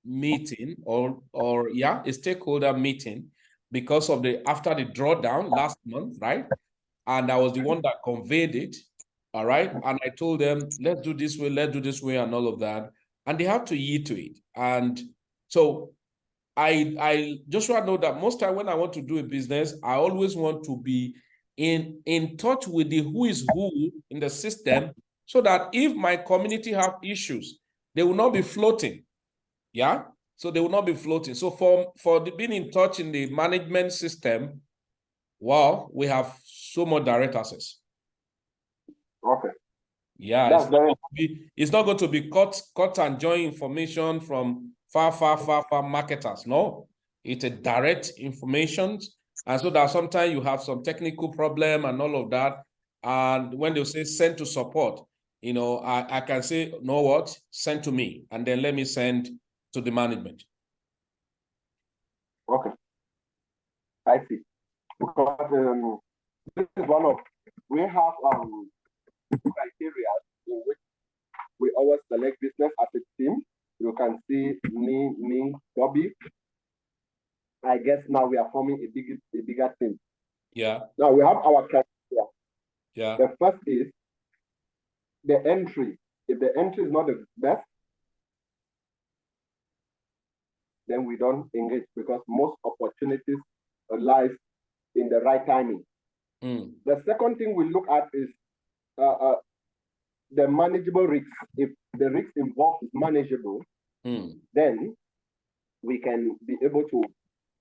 meeting a stakeholder meeting because of after the drawdown last month, right? And I was the one that conveyed it. All right. And I told them, let's do this way, and all of that. And they have to yield to it. And so I just want to know that most time when I want to do a business, I always want to be in touch with the who is who in the system, so that if my community have issues, they will not be floating. Yeah. So they will not be floating. So for being in touch in the management system, wow, we have so much direct access. Okay. Yeah, it's not going to be cut and join information from far marketers. No, it's a direct information. And so that sometimes you have some technical problem and all of that. And when they say send to support, I can say, know what, send to me, and then let me send to the management. Okay. I see. Because this is we have criteria in which we always select business as a team. You can see me, Bobby. I guess now we are forming a bigger team. Yeah. Now we have our criteria. Yeah. The first is the entry. If the entry is not the best, then we don't engage because most opportunities lies in the right timing. The second thing we look at is the manageable risks. If the risk involved is manageable, then we can be able to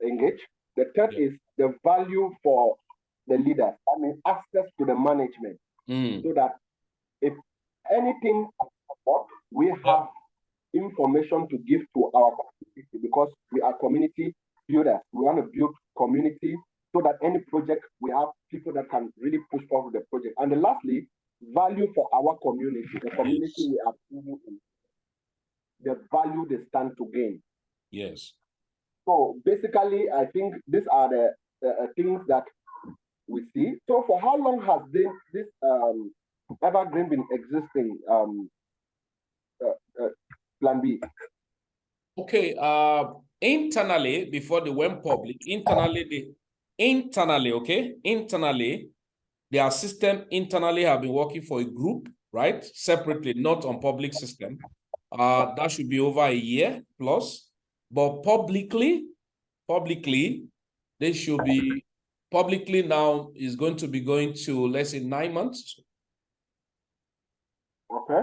engage. The third is the value for the leaders. I mean, access to the management, so that if anything, we have information to give to our community, because we are community builders. We want to build community so that any project, we have people that can really push forward the project. And then lastly, value for our community, the community we are moving in, the value they stand to gain. Yes. So basically, I think these are the things that we see. So for how long has this Evergreen been existing, Plan B? Okay, internally, before they went public, internally, their system internally have been working for a group, right? Separately, not on public system. That should be over a year plus. But publicly, they should be, publicly now is going to be going to, let's say, 9 months. Okay.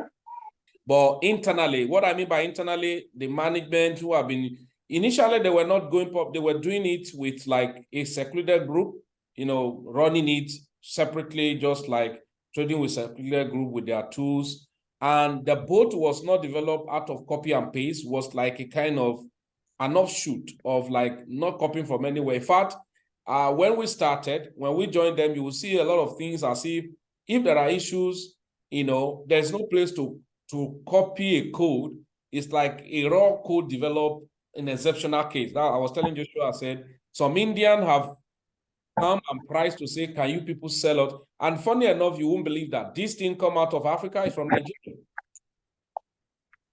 But internally, what I mean by internally, the management who have been, initially they were not going pop, they were doing it with like a secluded group, you know, running it separately, just like trading with secluded group with their tools. And the boat was not developed out of copy and paste, was like a kind of an offshoot of like not copying from anywhere. In fact, when we started, when we joined them, you will see a lot of things as if there are issues, you know, there's no place to copy a code. It's like a raw code developed in exceptional case. Now, I was telling Joshua, I said, some Indian have come and priced to say, can you people sell it? And funny enough, you won't believe that this thing come out of Africa is from Nigeria.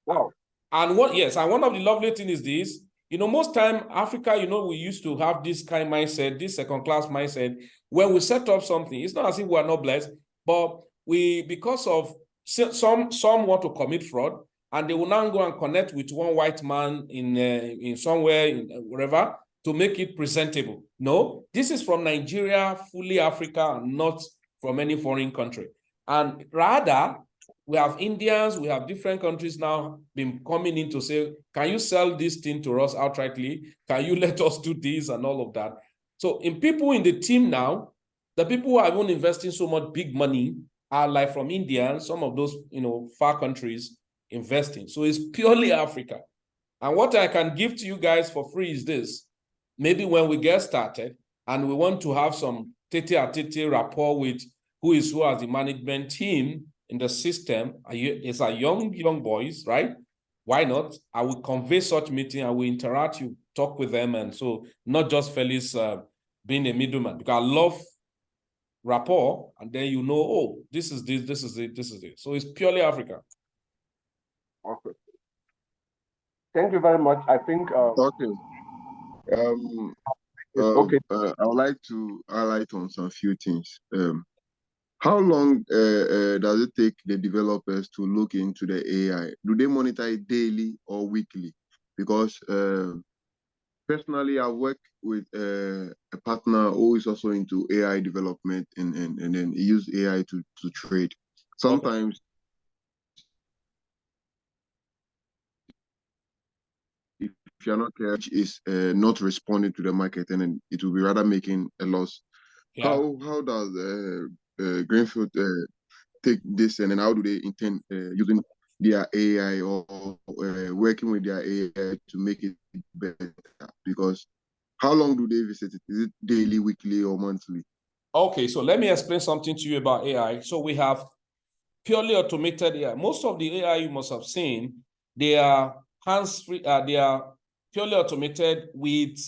Wow. And one of the lovely things is this, you know, most time Africa, you know, we used to have this kind of mindset, this second-class mindset. When we set up something, it's not as if we are not blessed, but because of some want to commit fraud, and they will now go and connect with one white man in somewhere, wherever, to make it presentable. No, this is from Nigeria, fully Africa, not from any foreign country. And rather, we have Indians, we have different countries now been coming in to say, can you sell this thing to us outrightly? Can you let us do this and all of that? So in people in the team now, the people who are even investing so much big money are like from India and some of those, you know, far countries investing. So it's purely Africa. And what I can give to you guys for free is this. Maybe when we get started and we want to have some tete-a-tete rapport with who as the management team in the system, it's a young boys, right? Why not? I will convey such meeting, I will interact, you talk with them. And so not just Felix being a middleman, because I love rapport, and then you know, oh, this is this, this is it, this is it. So it's purely Africa. Okay. Thank you very much. I think. Okay. Okay. I would like to highlight on some few things. How long does it take the developers to look into the AI? Do they monitor it daily or weekly? Because personally, I work with a partner who is also into AI development, and then he use AI to trade. Sometimes, if you're not careful, is not responding to the market, and then it will be rather making a loss. Yeah. How does Greenfield take this, and then how do they intend using their AI or working with their AI to make it better? Because how long do they visit it? Is it daily, weekly, or monthly? Okay, so let me explain something to you about AI. So we have purely automated AI. Most of the AI you must have seen, they are hands-free, they are purely automated with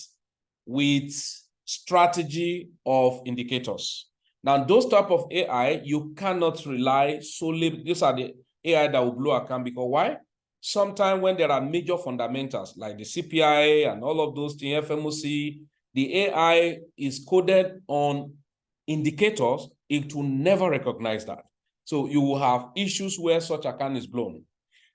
strategy of indicators. Now, those type of AI, you cannot rely solely, these are the AI that will blow account, because why? Sometimes when there are major fundamentals like the CPI and all of those things, FMOC, the AI is coded on indicators, it will never recognize that. So you will have issues where such account is blown.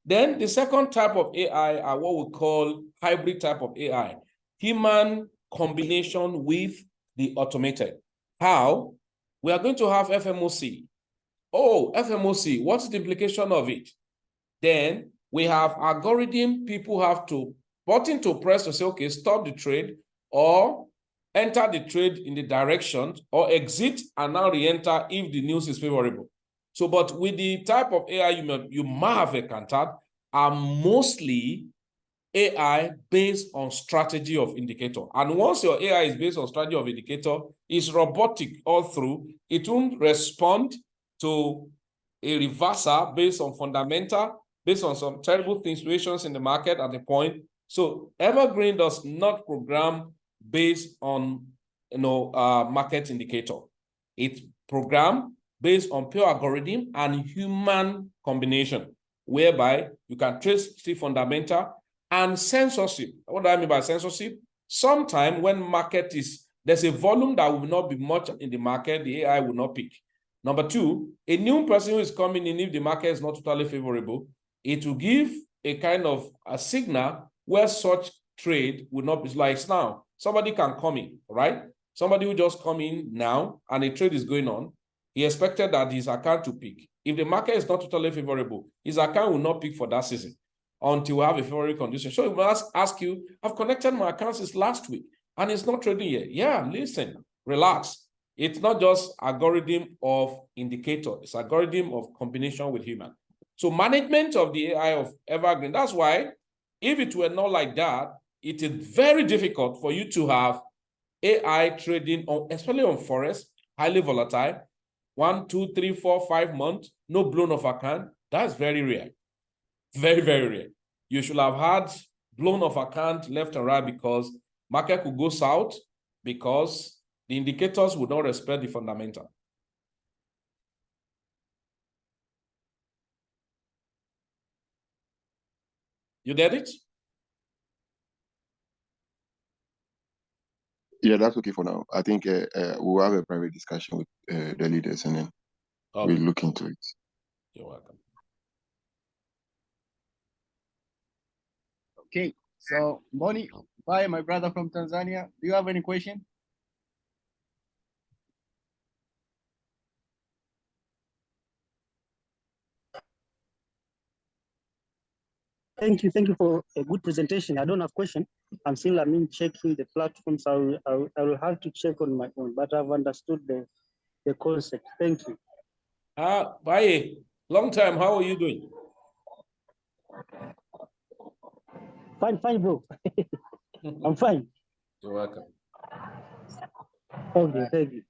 Then the second type of AI are what we call hybrid type of AI, human combination with the automated. How? We are going to have FMOC. Oh, FMOC, what's the implication of it? Then we have algorithm people have to button to press to say, okay, stop the trade or enter the trade in the direction or exit and now re-enter if the news is favorable. So, but with the type of AI you might have encountered are mostly AI based on strategy of indicator. And once your AI is based on strategy of indicator, it's robotic all through. It won't respond to a reversal based on fundamental, based on some terrible situations in the market at the point. So Evergreen does not program based on market indicator. It's program based on pure algorithm and human combination, whereby you can trace the fundamental and censorship. What do I mean by censorship? Sometimes when there's a volume that will not be much in the market, the AI will not pick. Number two, a new person who is coming in, if the market is not totally favorable, it will give a kind of a signal where such trade will not be like now. Somebody can come in, right? Somebody who just come in now and a trade is going on, he expected that his account to pick. If the market is not totally favorable, his account will not pick for that season until we have a favorable condition. So he will ask you, I've connected my account since last week and it's not trading yet. Yeah, listen, relax. It's not just algorithm of indicator, it's algorithm of combination with human. So management of the AI of Evergreen, that's why if it were not like that, it is very difficult for you to have AI trading on, especially on forex, highly volatile, 1, 2, 3, 4, 5 months, no blown off account. That's very rare. Very, very rare. You should have had blown off account left and right because market could go south because the indicators would not respect the fundamental. You get it? Yeah, that's okay for now. I think we'll have a private discussion with the leaders and then we'll look into it. You're welcome. Okay, so Bonnie, bye, my brother from Tanzania. Do you have any question? Thank you for a good presentation. I don't have question. I'm still checking the platforms. I will have to check on my own, but I've understood the concept. Thank you. Bye. Long time. How are you doing? Fine, bro. I'm fine. You're welcome. Okay, thank you.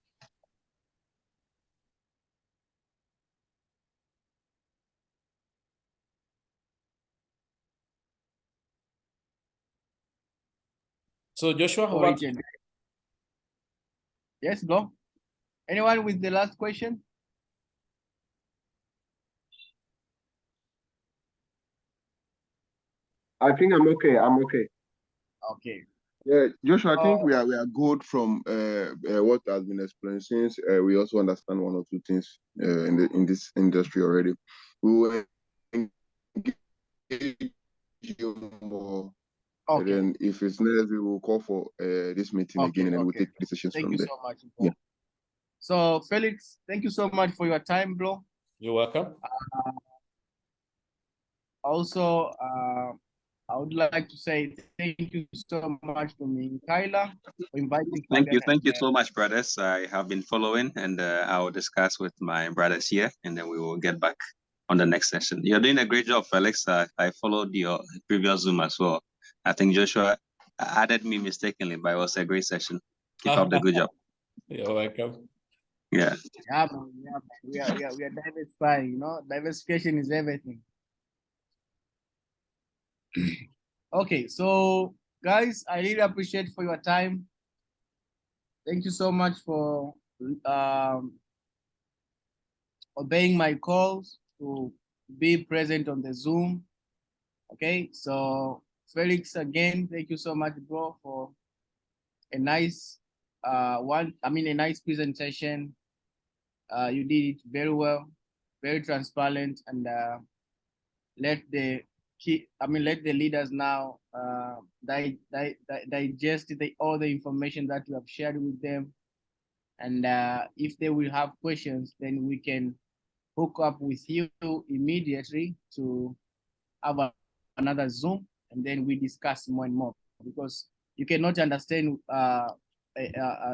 So Joshua, how about you? Yes, go. Anyone with the last question? I think I'm okay. I'm okay. Okay. Yeah, Joshua, I think we are good from what has been explained, since we also understand one or two things in this industry already. We will engage you more. Okay. And then if it's necessary, we'll call for this meeting again, and then we'll take decisions from there. Thank you so much. Yeah. So Felix, thank you so much for your time, bro. You're welcome. Also, I would like to say thank you so much to me, Kyla, for inviting. Thank you so much, brothers. I have been following, and I will discuss with my brothers here, and then we will get back on the next session. You're doing a great job, Felix. I followed your previous Zoom as well. I think Joshua added me mistakenly, but it was a great session. Keep up the good job. You're welcome. Yeah. Yeah, man. We are diversifying. You know, diversification is everything. Okay, so guys, I really appreciate for your time. Thank you so much for obeying my calls to be present on the Zoom. Okay, so Felix, again, thank you so much, bro, for a nice a nice presentation. You did it very well, very transparent, and let the let the leaders now digest all the information that we have shared with them. And if they will have questions, then we can hook up with you immediately to have another Zoom, and then we discuss more and more, because you cannot understand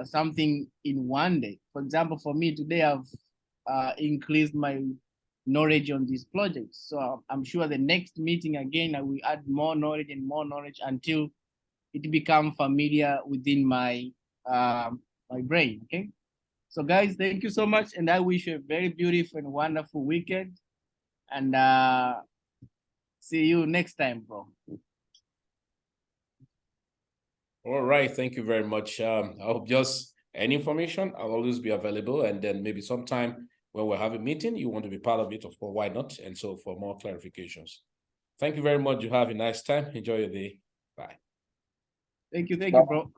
something in one day. For example, for me today, I've increased my knowledge on this project. So I'm sure the next meeting again, I will add more knowledge and more knowledge until it becomes familiar within my my brain. Okay. So guys, thank you so much, and I wish you a very beautiful and wonderful weekend. And see you next time, bro. All right, thank you very much. I hope just any information, I'll always be available. And then maybe sometime when we have a meeting, you want to be part of it, of course, why not? And so for more clarifications. Thank you very much. You have a nice time. Enjoy your day. Bye. Thank you, bro.